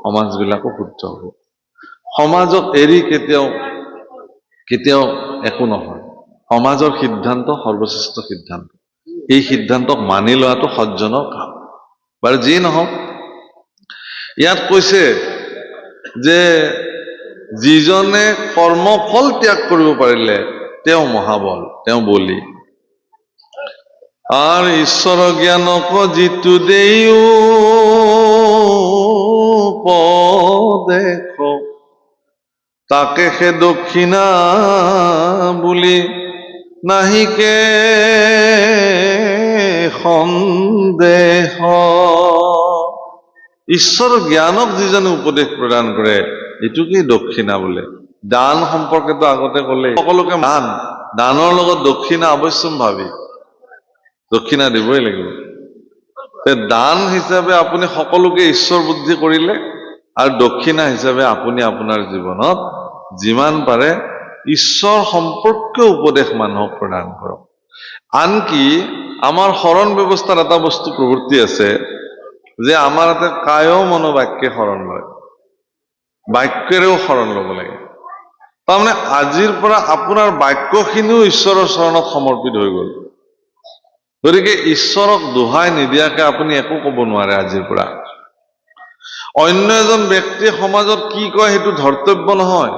সমাজবিলাকো শুদ্ধ হ'ব। সমাজক এৰি কেতিয়াও একো নহয়। সমাজৰ সিদ্ধান্ত সৰ্বশ্ৰেষ্ঠ সিদ্ধান্ত। এই সিদ্ধান্তক মানি লোৱাটো সজ্জনৰ কাম। বাৰু যি নহওক, ইয়াত কৈছে যে যিজনে কৰ্মফল ত্যাগ কৰিব পাৰিলে তেওঁ মহাবল, তেওঁ বলি। আর ঈশ্বর জ্ঞানক জিতু দেও দেখ, তাকে সে দক্ষিণা বুলি নাহিকে সন্দেহ। ঈশ্বৰ জ্ঞানক যিজনে উপদেশ প্ৰদান কৰে, এইটোকেই দক্ষিণা বোলে। দান সম্পৰ্কেতো আগতে ক'লে সকলোকে দানৰ লগত দক্ষিণা অৱশ্যম্ভাৱী, দক্ষিণা দিবই লাগিব। দান হিচাপে আপুনি সকলোকে ঈশ্বৰ বুদ্ধি কৰিলে, আৰু দক্ষিণা হিচাপে আপুনি আপোনাৰ জীৱনত যিমান পাৰে ঈশ্বৰ সম্পৰ্কীয় উপদেশ মানুহক প্ৰদান কৰক। আনকি আমাৰ শৰণ ব্যৱস্থাৰ এটা বস্তু প্ৰবৃত্তি আছে যে আমাৰ এটা কায় মনোবাক্যে শৰণ লয়, বাক্যৰেও শৰণ ল'ব লাগে। তাৰমানে আজিৰ পৰা আপোনাৰ বাক্যখিনিও ঈশ্বৰৰ চৰণত সমৰ্পিত হৈ গ'ল। গতিকে ঈশ্বৰক দোহাই নিদিয়াকে আপুনি একো ক'ব নোৱাৰে আজিৰ পৰা। অন্য এজন ব্যক্তিয়ে সমাজত কি কয় সেইটো ধৰ্তব্য নহয়,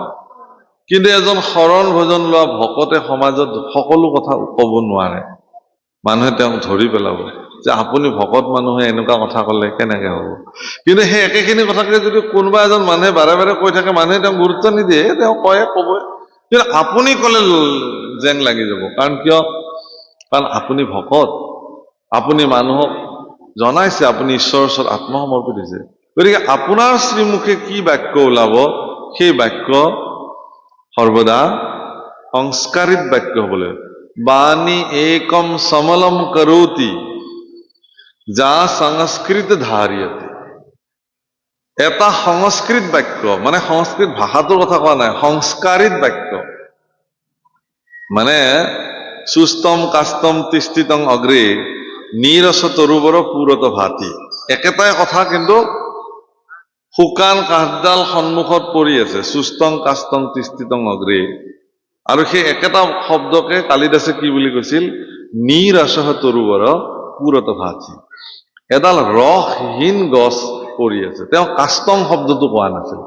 কিন্তু এজন শৰণ ভজন লোৱা ভকতে সমাজত সকলো কথা ক'ব নোৱাৰে। মানুহে তেওঁক ধৰি পেলাব যে আপুনি ভকত মানুহে এনেকুৱা কথা ক'লে কেনেকে হ'ব। কিন্তু সেই একেখিনি কথাকে যদি কোনোবা এজন মানুহে বাৰে বাৰে কৈ থাকে, মানুহে তেওঁক গুৰুত্ব নিদিয়ে, তেওঁ কয় ক'বই। কিন্তু আপুনি ক'লে জেং লাগি যাব। কাৰণ কিয়? কাৰণ আপুনি ভকত, আপুনি মানুহক জনাইছে, আপুনি ঈশ্বৰৰ ওচৰত আত্মসমৰ্পিত হৈছে। গতিকে আপোনাৰ শ্ৰীমুখে কি বাক্য ওলাব, সেই বাক্য সৰ্বদা সংস্কাৰিত বাক্য হ'ব লাগে। বাণী একম সমলম কৰোতি যা সংস্কৃত ধাৰ্যতে। এটা সংস্কৃত বাক্য, মানে সংস্কৃত ভাষাটোৰ কথা কোৱা নাই, সংস্কাৰিত বাক্য মানে সুস্তম কাস্তম তিষ্ঠিতং অগ্ৰে নিৰস তৰুবৰ পুৰত ভাতি। একেটাই কথা, কিন্তু শুকান কাঠডাল সন্মুখত পৰি আছে, সুস্তং কাস্তং তিষ্ঠিতং অগ্ৰে। আৰু সেই একেটা শব্দকে কালিদাসে কি বুলি কৈছিল? নিৰস তৰুবৰ পুৰত ভাতি। এডাল ৰসহীন গছ পৰি আছে, তেওঁ কাষ্টম শব্দটো কোৱা নাছিল।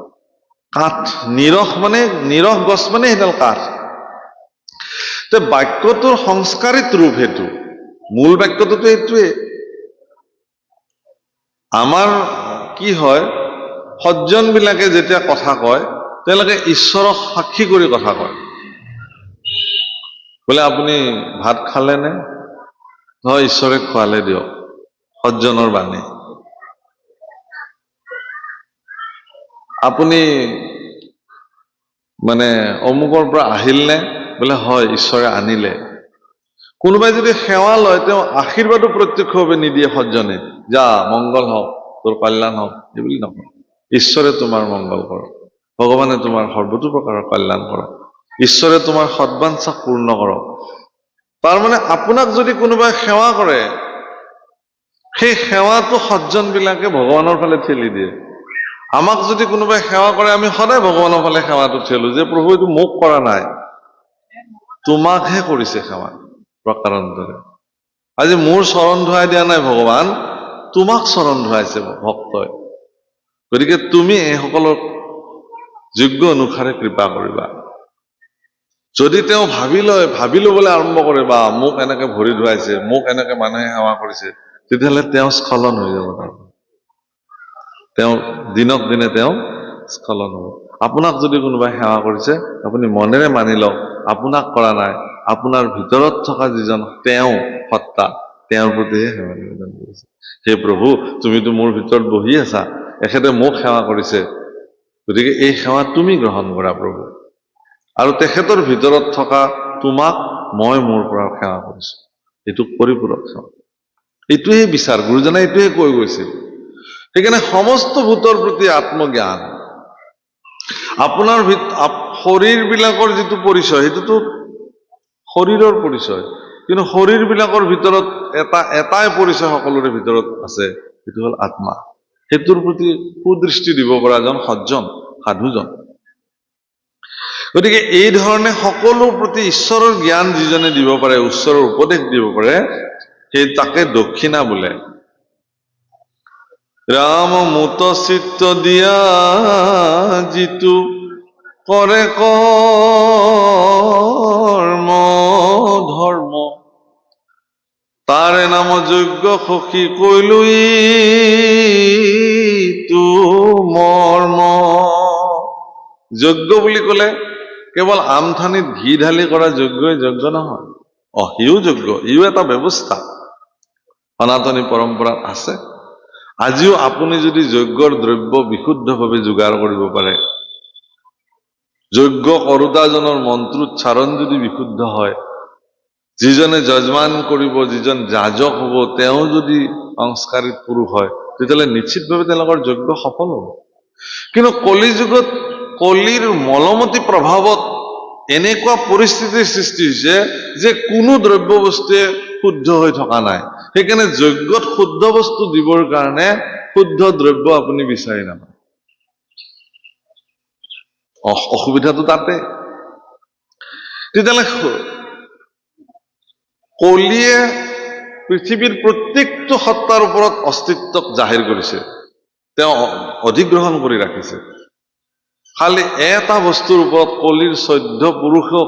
কাঠ, নিৰস মানে নিৰস গছ মানে সেইডাল কাঠ। বাক্যটোৰ সংস্কাৰিত ৰূপ সেইটো, মূল বাক্যটোতো এইটোৱে। আমাৰ কি হয়, সজ্জন বিলাকে যেতিয়া কথা কয়, তেওঁলোকে ঈশ্বৰক সাক্ষী কৰি কথা কয়। বোলে আপুনি ভাত খালে নে? নহয়, ঈশ্বৰে খোৱালে দিয়ক, সজ্জনৰ বাণী। আপুনি মানে অমুকৰ পৰা আহিল নে? বোলে হয়, ঈশ্বৰে আনিলে। কোনোবাই যদি সেৱা লয়, তেওঁ আশীৰ্বাদো প্ৰত্যক্ষভাৱে নিদিয়ে সজ্জনে, যা মংগল হওক, তোৰ কল্যাণ হওক, এইবুলি নকয়। ঈশ্বৰে তোমাৰ মংগল কৰক, ভগৱানে তোমাৰ সৰ্বতো প্ৰকাৰৰ কল্যাণ কৰক, ঈশ্বৰে তোমাৰ সদবাঞ্ছা পূৰ্ণ কৰক। তাৰমানে আপোনাক যদি কোনোবাই সেৱা কৰে, সেই সেৱাটো সজ্জন বিলাকে ভগৱানৰ ফালে ঠেলি দিয়ে। আমাক যদি কোনোবাই সেৱা কৰে, আমি সদায় ভগৱানৰ ফালে সেৱাটো ঠেলো, যে প্ৰভু এইটো মোক কৰা নাই, তোমাকহে কৰিছে সেৱা প্ৰকাৰান্তৰে। আজি মোৰ চৰণ ধুৱাই দিয়া নাই ভগৱান, তোমাক চৰণ ধুৱাইছে ভক্তই। গতিকে তুমি এইসকলক যোগ্য অনুসাৰে কৃপা কৰিবা। যদি তেওঁ ভাবি ল'বলৈ আৰম্ভ কৰে, বা মোক এনেকে ভৰি ধুৱাইছে, মোক এনেকে মানুহে সেৱা কৰিছে, তেতিয়াহ'লে তেওঁ স্খলন হৈ যাব। তেওঁ দিনক দিনে তেওঁ স্খলন হ'ব। আপোনাক যদি কোনোবাই সেৱা কৰিছে, আপুনি মনেৰে মানি লওক, আপোনাক কৰা নাই, আপোনাৰ ভিতৰত থকা যিজন তেওঁ সত্তা, তেওঁৰ প্ৰতিহে সেৱা নিবেদন কৰিছে। হে প্ৰভু, তুমিতো মোৰ ভিতৰত বহি আছা, এখেতে মোক সেৱা কৰিছে, গতিকে এই সেৱা তুমি গ্ৰহণ কৰা প্ৰভু। আৰু তেখেতৰ ভিতৰত থকা তোমাক মই মোৰ পৰা সেৱা কৰিছো, এইটো পৰিপূৰক সেৱা। এইটোহে বিচাৰ, গুৰুজনাই এইটোহে কৈ গৈছিল। সেইকাৰণে সমস্ত ভূতৰ প্ৰতি আত্মজ্ঞান। আপোনাৰ শৰীৰ বিলাকৰ যিটো পৰিচয়, সেইটোতো শৰীৰৰ পৰিচয়, কিন্তু শৰীৰ বিলাকৰ ভিতৰত এটাই পৰিচয় সকলোৰে ভিতৰত আছে, সেইটো হ'ল আত্মা। সেইটোৰ প্ৰতি সুদৃষ্টি দিব পৰা এজন সজ্জন সাধুজন। গতিকে এই ধৰণে সকলোৰ প্ৰতি ঈশ্বৰৰ জ্ঞান যিজনে দিব পাৰে, ঈশ্বৰৰ উপদেশ দিব পাৰে, সেই তাকে দক্ষিণা বোলে। ৰাম মুত চিত্ত দিয়া যিটো কৰে কৰ্ম ধৰ্ম, তাৰে নাম যোগ্য সখী কৈলো ইটো মৰ্ম। যজ্ঞ বুলি কলে কেৱল আমঠানিত ঘি ঢালি কৰা যজ্ঞই যজ্ঞ নহয়। সিও যজ্ঞ, ইও এটা ব্যৱস্থা সনাতনী পৰম্পৰাত আছে। আজিও আপুনি যদি যজ্ঞৰ দ্ৰব্য বিশুদ্ধভাৱে যোগাৰ কৰিব পাৰে, যজ্ঞ কৰোতাজনৰ মন্ত্ৰোচ্চাৰণ যদি বিশুদ্ধ হয়, যিজনে যজমান কৰিব, যিজন যাজক হ'ব, তেওঁ যদি সংস্কাৰিত পুৰুষ হয়, তেতিয়াহ'লে নিশ্চিতভাৱে তেওঁলোকৰ যজ্ঞ সফল হ'ব। কিন্তু কলি যুগত কলিৰ মলমতী প্ৰভাৱত এনেকুৱা পৰিস্থিতিৰ সৃষ্টি হৈছে যে কোনো দ্ৰব্য বস্তুৱে শুদ্ধ হৈ থকা নাই। সেইকাৰণে যজ্ঞত শুদ্ধ বস্তু দিবৰ কাৰণে শুদ্ধ দ্ৰব্য আপুনি বিচাৰি নাপায়। অসুবিধাটো তাতে। তেতিয়াহ'লে কলিয়ে পৃথিৱীৰ প্ৰত্যেকটো সত্তাৰ ওপৰত অস্তিত্বক জাহিৰ কৰিছে, তেওঁ অধিগ্ৰহণ কৰি ৰাখিছে। খালি এটা বস্তুৰ ওপৰত কলিৰ 14 পুৰুষেও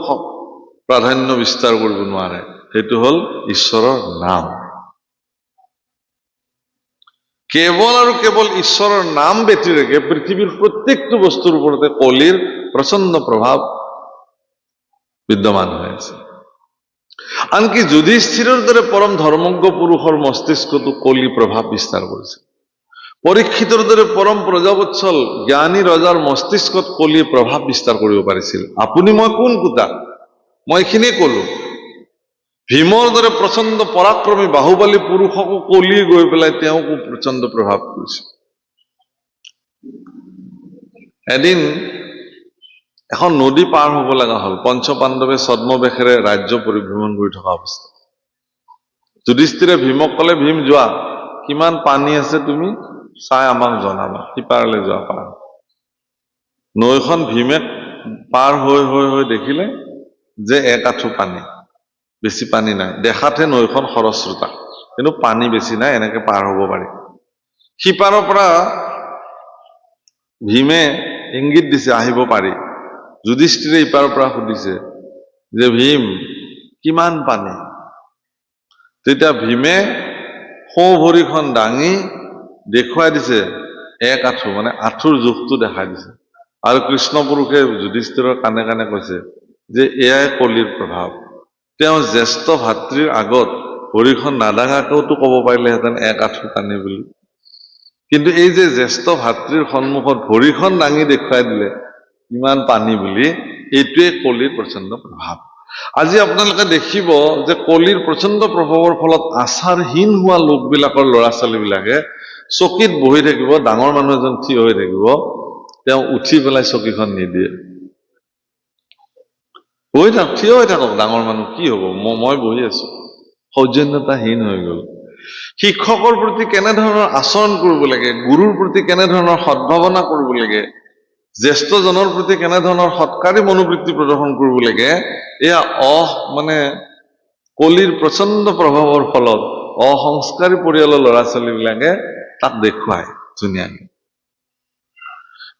প্ৰাধান্য বিস্তাৰ কৰিব নোৱাৰে, সেইটো হ'ল ঈশ্বৰৰ নাম। কেৱল আৰু কেৱল ঈশ্বৰৰ নাম ব্যতিৰেকে পৃথিৱীৰ প্ৰত্যেকটো বস্তুৰ ওপৰতে কলিৰ প্ৰচণ্ড প্ৰভাৱ বিদ্যমান হৈ আছে। আনকি যুধিষ্ঠিৰৰ দৰে পৰম ধৰ্মজ্ঞ পুৰুষৰ মস্তিষ্কতো কলি প্ৰভাৱ বিস্তাৰ কৰিছে। পৰীক্ষিতৰ দৰে পৰম প্ৰজাবৎসল জ্ঞানী ৰজাৰ মস্তিষ্কত কলিয়ে প্ৰভাৱ বিস্তাৰ কৰিব পাৰিছিল। আপুনি মই কোন কোটা, মই এইখিনিয়ে কলো। ভীমৰ দৰে প্ৰচণ্ড পৰাক্ৰমী বাহুবলী পুৰুষকো কলিয়ে গৈ পেলাই তেওঁকো প্ৰচণ্ড প্ৰভাৱ কৰিছে। এদিন এখন নদী পাৰ হ'ব লগা হ'ল। পঞ্চপাণ্ডৱে ছদ্মবেশেৰে ৰাজ্য পৰিভ্ৰমণ কৰি থকা অৱস্থাত যুধিষ্ঠিৰে ভীমক ক'লে, ভীম যোৱা, কিমান পানী আছে তুমি চাই আমাক জনাবা, সিপাৰলৈ যোৱা পাৰ। নৈখন ভীমে পাৰ হৈ হৈ হৈ দেখিলে যে এক আঁঠু পানী, বেছি পানী নাই। দেখাতহে নৈখন খৰস্ৰোতা, কিন্তু পানী বেছি নাই, এনেকে পাৰ হ'ব পাৰি। সিপাৰৰ পৰা ভীমে ইংগিত দিছে আহিব পাৰি। যুধিষ্ঠিৰে ইপাৰৰ পৰা সুধিছে যে ভীম কিমান পানী? তেতিয়া ভীমে সোঁ ভৰিখন দাঙি দেখুৱাই দিছে এক আঁঠু, মানে আঁঠুৰ জোখটো দেখাই দিছে। আৰু কৃষ্ণ পুৰুষে যুধিষ্ঠিৰৰ কাণে কাণে কৈছে যে এয়াই কলিৰ প্ৰভাৱ। তেওঁ জ্যেষ্ঠ ভাতৃৰ আগত ভৰিখন নাদাঙাকৈতো ক'ব পাৰিলেহেঁতেন এক আঁঠু পানী বুলি, কিন্তু এই যে জ্যেষ্ঠ ভাতৃৰ সন্মুখত ভৰিখন দাঙি দেখুৱাই দিলে ইমান পানী বুলি, এইটোৱে কলিৰ প্ৰচণ্ড প্ৰভাৱ। আজি আপোনালোকে দেখিব যে কলিৰ প্ৰচণ্ড প্ৰভাৱৰ ফলত আচাৰহীন হোৱা লোকবিলাকৰ ল'ৰা ছোৱালীবিলাকে চকীত বহি থাকিব, ডাঙৰ মানুহ এজন থিয় হৈ থাকিব, তেওঁ উঠি পেলাই চকীখন নিদিয়ে। বহি থাকক, থিয় হৈ থাকক ডাঙৰ মানুহ, কি হ'ব, মই বহি আছো। সৌজন্যতাহীন হৈ গ'ল। শিক্ষকৰ প্ৰতি কেনেধৰণৰ আচৰণ কৰিব লাগে, গুৰুৰ প্ৰতি কেনেধৰণৰ সদ্ভাৱনা কৰিব লাগে, জ্যেষ্ঠজনৰ প্ৰতি কেনেধৰণৰ সৎকাৰী মনোবৃত্তি প্ৰদৰ্শন কৰিব লাগে, এয়া কলিৰ প্ৰচণ্ড প্ৰভাৱৰ ফলত অসংস্কাৰী পৰিয়ালৰ ল'ৰা ছোৱালীবিলাকে তাক দেখুৱায় ধুনীয়াকে।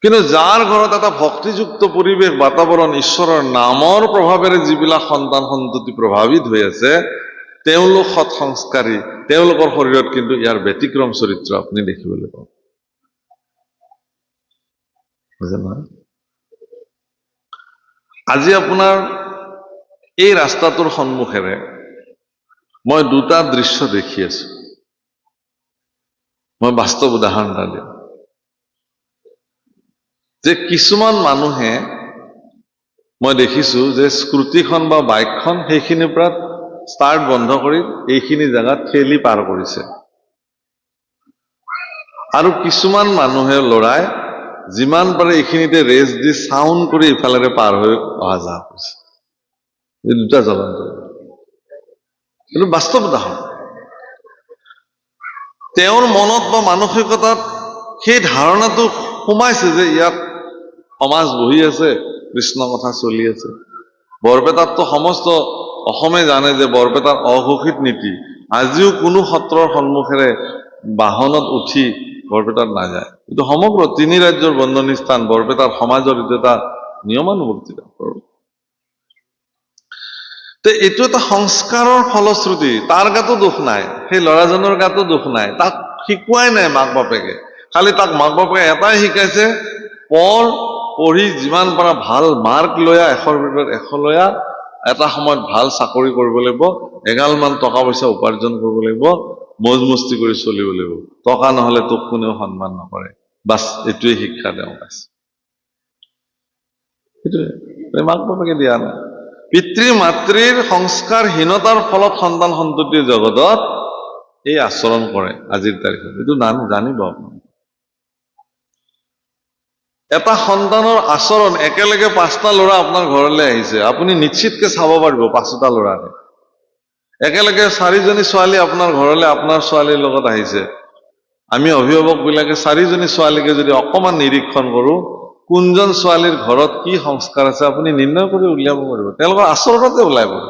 কিন্তু যাৰ ঘৰত এটা ভক্তিযুক্ত পৰিৱেশ, বাতাবৰণ, ঈশ্বৰৰ নামৰ প্ৰভাৱেৰে যিবিলাক সন্তান সন্ততি প্ৰভাৱিত হৈ আছে, তেওঁলোক সৎ সংস্কাৰী, তেওঁলোকৰ শৰীৰত কিন্তু ইয়াৰ ব্যতিক্ৰম চৰিত্ৰ আপুনি দেখিবলৈ পাব। আজি আপোনাৰ এই ৰাস্তাটোৰ সন্মুখেৰে মই দুটা দৃশ্য দেখি আছো। মই বাস্তৱ উদাহৰণ এটা দিম যে কিছুমান মানুহে, মই দেখিছো যে স্কুটিখন বা বাইকখন সেইখিনিৰ পৰা ষ্টাৰ্ট বন্ধ কৰি এইখিনি জেগাত ঠেলি পাৰ কৰিছে, আৰু কিছুমান মানুহে লৰাই যিমান পাৰে এইখিনিতে ৰেচ দি চাউণ্ড কৰি ইফালেৰে পাৰ হৈ অহা যোৱা কৰিছে। এই দুটা জ্বলন্ত, কিন্তু বাস্তৱ উদাহৰণ। তেওঁৰ মনত বা মানসিকতাত সেই ধাৰণাটো সোমাইছে যে ইয়াত সমাজ বহি আছে, কৃষ্ণ কথা চলি আছে। বৰপেটাততো সমস্ত অসমে জানে যে বৰপেটাৰ অঘোষিত নীতি, আজিও কোনো সত্ৰৰ সন্মুখেৰে বাহনত উঠি বৰপেটাত নাযায়। কিন্তু সমগ্ৰ 3 ৰাজ্যৰ বন্ধনী স্থান বৰপেটাৰ সমাজৰ এইটো এটা নিয়মানুৱৰ্তিতা। এইটো এটা সংস্কাৰৰ ফলশ্ৰুতি। তাৰ গাতো দোষ নাই, সেই ল'ৰাজনৰ গাতো দোষ নাই, তাক শিকোৱাই নাই মাক বাপেকে। খালি তাক মাক বাপেকে এটাই শিকাইছে, পঢ়ি যিমান পাৰা ভাল মাৰ্ক লৈ 100ৰ ভিতৰত 100 লৈ, এটা সময়ত ভাল চাকৰি কৰিব লাগিব, এগালমান টকা পইচা উপাৰ্জন কৰিব লাগিব, মৌজ মস্তি কৰি চলিব লাগিব, টকা নহলে তোক কোনেও সন্মান নকৰে। বাছ এইটোৱে শিক্ষা তেওঁ পাইছে। সেইটোৱে মাক বাপেকে দিয়া নাই। পিতৃ মাতৃৰ সংস্কাৰহীনতাৰ ফলত সন্তান সন্ততিৰ জগতত এই আচৰণ কৰে আজিৰ তাৰিখত। এইটো জানিব আপুনি। এটা সন্তানৰ আচৰণ, একেলগে 5টা ল'ৰা আপোনাৰ ঘৰলৈ আহিছে, আপুনি নিশ্চিতকে চাব পাৰিব 5টা ল'ৰাৰে। একেলগে 4জনী ছোৱালী আপোনাৰ ঘৰলৈ আপোনাৰ ছোৱালীৰ লগত আহিছে, আমি অভিভাৱক বিলাকে 4জনী ছোৱালীকে যদি অকমান নিৰীক্ষণ কৰো, কোনজন ছোৱালীৰ ঘৰত কি সংস্কাৰ আছে আপুনি নিৰ্ণয় কৰি উলিয়াব পাৰিব, তেওঁলোকৰ আচৰণতে ওলাই পৰিব।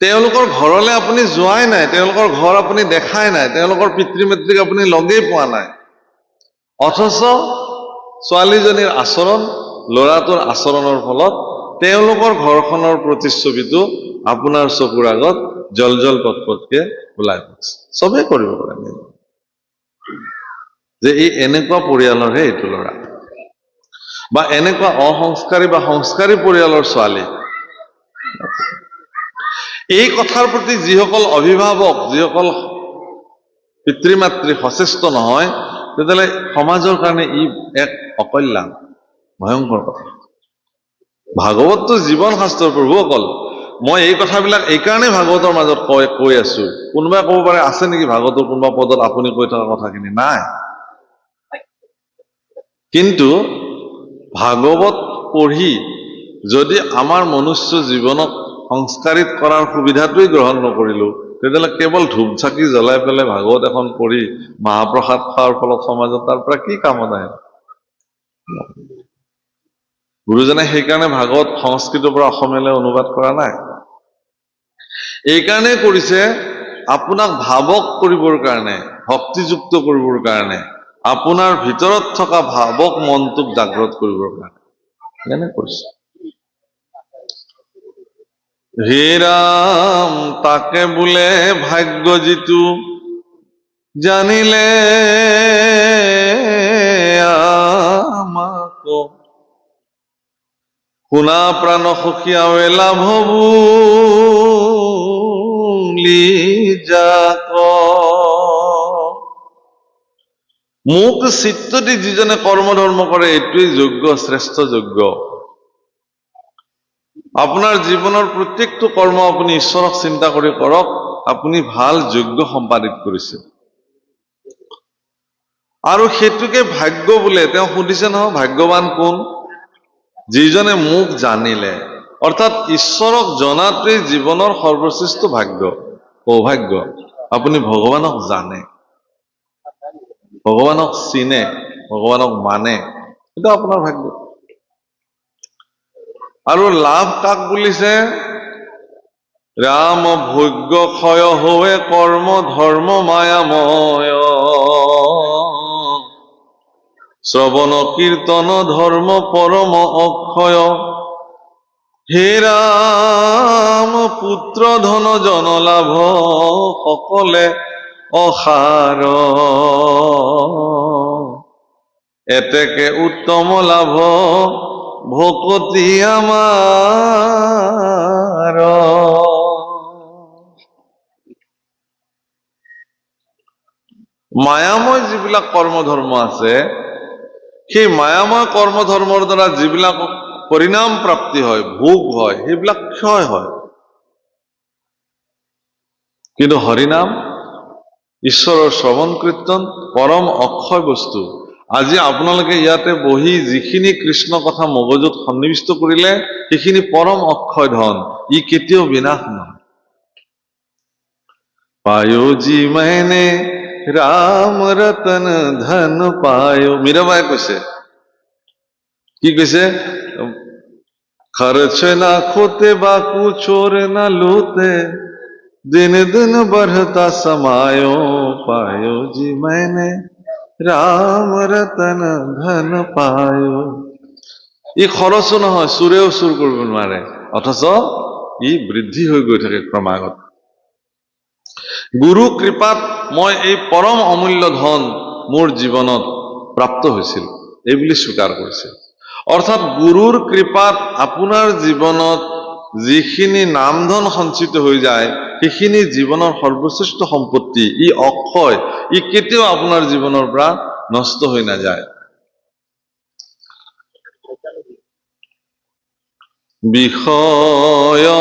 তেওঁলোকৰ ঘৰলৈ আপুনি যোৱাই নাই, তেওঁলোকৰ ঘৰ আপুনি দেখাই নাই, তেওঁলোকৰ পিতৃ মাতৃক আপুনি লগেই পোৱা নাই, অথচ ছোৱালীজনীৰ আচৰণ, ল'ৰাটোৰ আচৰণৰ ফলত তেওঁলোকৰ ঘৰখনৰ প্ৰতিচ্ছবিটো আপোনাৰ চকুৰ আগত জল পটপটকে ওলাই পৰিছে। চবেই কৰিব পাৰে যে এই এনেকুৱা পৰিয়ালৰহে এইটো ল'ৰা, বা এনেকুৱা অসংস্কাৰী বা সংস্কাৰী পৰিয়ালৰ ছোৱালী। এই কথাৰ প্ৰতি যিসকল অভিভাৱক, যিসকল পিতৃ মাতৃ সচেষ্ট নহয়, তেতিয়াহ'লে সমাজৰ কাৰণে ই এক অকল্যাণ, ভয়ংকৰ কথা। ভাগৱতটো জীৱন শাস্ত্ৰৰ প্ৰভুসকল। মই এই কথাবিলাক এইকাৰণে ভাগৱতৰ মাজত কৈ আছো। কোনোবাই ক'ব পাৰে আছে নেকি ভাগৱতৰ কোনোবা পদত আপুনি কৈ থকা কথাখিনি? নাই। কিন্তু ভাগৱত পঢ়ি যদি আমাৰ মনুষ্য জীৱনক সংস্কাৰিত কৰাৰ সুবিধাটোৱেই গ্ৰহণ নকৰিলো, তেতিয়াহ'লে কেৱল ধূপ চাকি জ্বলাই পেলাই ভাগৱত এখন পঢ়ি মহাপ্ৰসাদ খোৱাৰ ফলত সমাজত তাৰ পৰা কি কামত আহে? গুৰুজনে সেইকাৰণে ভাগৱত সংস্কৃতৰ পৰা অসমীয়ালৈ অনুবাদ কৰা নাই। এইকাৰণে কৰিছে আপোনাক ভাৱক কৰিবৰ কাৰণে, ভক্তিযুক্ত কৰিবৰ কাৰণে, আপোনাৰ ভিতৰত থকা ভাৱক মনটোক জাগ্ৰত কৰিবৰ কাৰণে এনে কৰিছে। হে ৰাম তাকে বোলে ভাগ্য যিটো জানিলে আমাক, শুনা প্ৰাণ সখীয়াৱে লাভ বুলি যাক। মোক চিত্ত দি যিজনে কৰ্ম ধৰ্ম কৰে, এইটোৱেই যোগ্য, শ্ৰেষ্ঠ যোগ্য। আপোনাৰ জীৱনৰ প্ৰত্যেকটো কৰ্ম আপুনি ঈশ্বৰক চিন্তা কৰি কৰক, আপুনি ভাল যোগ্য সম্পাদিত কৰিছে। আৰু সেইটোকে ভাগ্য বোলে। তেওঁ সুধিছে নহয়, ভাগ্যৱান কোন? যিজনে মোক জানিলে। অৰ্থাৎ ঈশ্বৰক জনাটোৱেই জীৱনৰ সৰ্বশ্ৰেষ্ঠ ভাগ্য, সৌভাগ্য। আপুনি ভগৱানক জানে, ভগৱানক চিনে, ভগৱানক মানে, সেইটো আপোনাৰ ভাগ্য। আৰু লাভ কাক বুলিছে? ৰাম ভোগ্য ক্ষয় হৈ কৰ্ম ধৰ্ম মায়াময়, শ্ৰৱণ কীৰ্তন ধৰ্ম পৰম অক্ষয়। হে ৰাম পুত্ৰ ধন জন লাভ সকলে অসাৰ, এতেকে উত্তম লাভ ভকতি আমাৰ। মায়াময় যিবিলাক কৰ্ম ধৰ্ম আছে, সেই মায়াময় কৰ্ম ধৰ্মৰ দ্বাৰা যিবিলাক পৰিণাম প্ৰাপ্তি হয়, ভোগ হয়, সেইবিলাক ক্ষয় হয়। কিন্তু হৰিনাম, ঈশ্বৰৰ শ্ৰৱণ কীৰ্তন পৰম অক্ষয় বস্তু। আজি আপোনালোকে ইয়াতে বহি যিখিনি কৃষ্ণ কথা মগজুত সন্নিৱিষ্ট কৰিলে, সেইখিনি পৰম অক্ষয় ধন, ই কেতিয়াও বিনাশ নহয়। পায়ো জি मैंने राम रतन धन पायो, মীৰাবাই কৈছে, কি কৈছে? खर्च ना खोते बाकू चोर ना लूते, दिन दिन बढ़ता समायो, पायो जी मैंने राम रतन धन पायो। ই খৰচো নহয়, চোৰেও চুৰ কৰিব নোৱাৰে, অথচ ই বৃদ্ধি হৈ গৈ থাকে ক্ৰমাগত। গুৰু কৃপাত মই এই পৰম অমূল্য ধন মোৰ জীৱনত প্ৰাপ্ত হৈছিল, এইবুলি স্বীকাৰ কৰিছে। অৰ্থাৎ গুৰুৰ কৃপাত আপোনাৰ জীৱনত যিখিনি নাম ধন সঞ্চিত হৈ যায়, সেইখিনি জীৱনৰ সৰ্বশ্ৰেষ্ঠ সম্পত্তি, ই অক্ষয়, ই কেতিয়াও আপোনাৰ জীৱনৰ পৰা নষ্ট হৈ নাযায়। বিষয়ৰ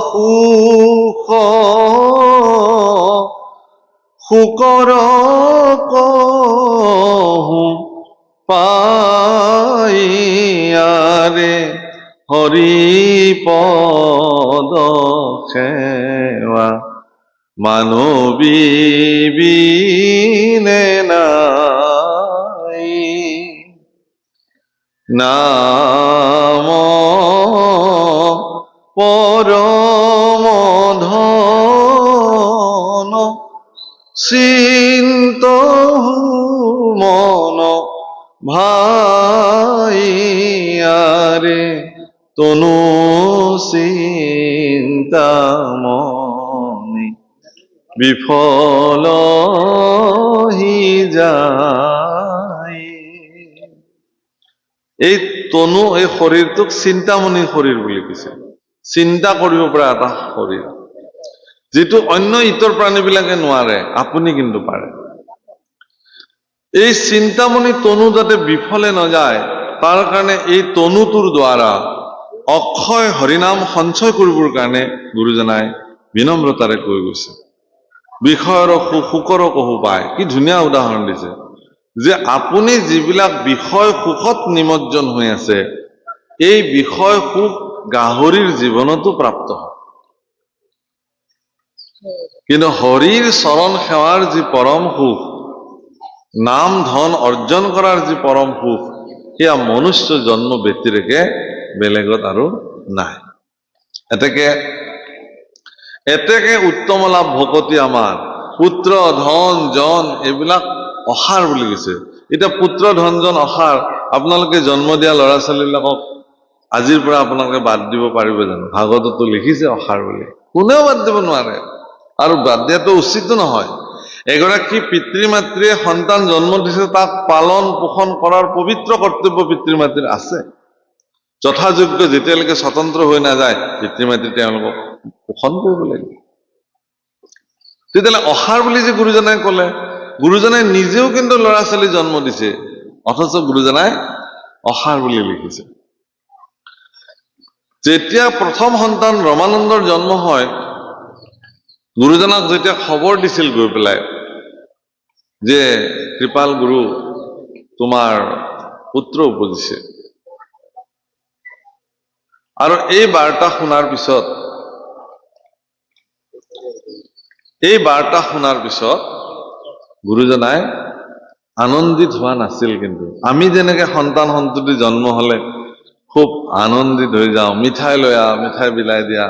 সুখ সুকৰ ইয়াৰে হৰি পদ সেৱা মানবী বিনে নাই নাম পৰম ধন চিন্তহু মন ভাইয়াৰে তনু চিন্তামণি বিফল হি যায়। এই তনু এই শৰীৰটোক চিন্তামণি শৰীৰ বুলি কৈছে। চিন্তা কৰিব পৰা এটা শৰীৰ, যিটো অন্য ইতৰ প্ৰাণীবিলাকে নোৱাৰে, আপুনি কিন্তু পাৰে। এই চিন্তামণি তনু যাতে বিফলে নাযায় তাৰ কাৰণে এই তনুটোৰ দ্বাৰা অক্ষয় হৰিনাম সঞ্চয় কৰিবৰ কাৰণে গুৰুজনাই বিনম্ৰতাৰে কৈ গৈছে। বিষয়ৰ সুখ সুখৰ কহু পায়, কি ধুনীয়া উদাহৰণ দিছে যে আপুনি যিবিলাক বিষয় সুখত নিমজ্জন হৈ আছে, এই বিষয় সুখ গাহৰিৰ জীৱনতো প্ৰাপ্ত হয়, কিন্তু হৰিৰ চৰণ সেৱাৰ যি পৰম সুখ, নাম ধন অৰ্জন কৰাৰ যি পৰম সুখ, সেয়া মনুষ্য জন্ম ব্যতিৰেকে বেলেগত আৰু নাই। এতেকে উত্তম লাভ ভকতি আমাৰ পুত্ৰ ধন জন এইবিলাক অসাৰ বুলি কৈছে। এতিয়া পুত্ৰ ধন জন অসাৰ, আপোনালোকে জন্ম দিয়া ল'ৰা ছোৱালীবিলাকক আজিৰ পৰা আপোনালোকে বাদ দিব পাৰিব জানো? ভাগৱততো লিখিছে অসাৰ বুলি, কোনেও বাদ দিব নোৱাৰে, আৰু বাদ দিয়াটো উচিতো নহয়। এগৰাকী পিতৃ মাতৃয়ে সন্তান জন্ম দিছে, তাক পালন পোষণ কৰাৰ পবিত্ৰ কৰ্তব্য পিতৃ মাতৃৰ আছে। যথাযোগ্য যেতিয়ালৈকে স্বতন্ত্ৰ হৈ নাযায় পিতৃ মাতৃ তেওঁলোকক পোষণ কৰিব লাগিব। তেতিয়াহ'লে অসাৰ বুলি যে গুৰুজনাই কলে, গুৰুজনাই নিজেও কিন্তু ল'ৰা ছোৱালী জন্ম দিছে, অথচ গুৰুজনাই অসাৰ বুলি লিখিছে। যেতিয়া প্ৰথম সন্তান ৰমানন্দৰ জন্ম হয়, গুৰুজনাক যেতিয়া খবৰ দিছিল গৈ পেলাই যে কৃপাল গুৰু তোমাৰ পুত্ৰ উপজিছে, আৰু এই বাৰ্তা শুনাৰ পিছত গুৰুজনাই আনন্দিত হোৱা নাছিল। কিন্তু আমি যেনেকে সন্তান সন্ততি জন্ম হলে খুব আনন্দিত হৈ যাওঁ, মিঠাই লৈ আহ, মিঠাই বিলাই দিয়া,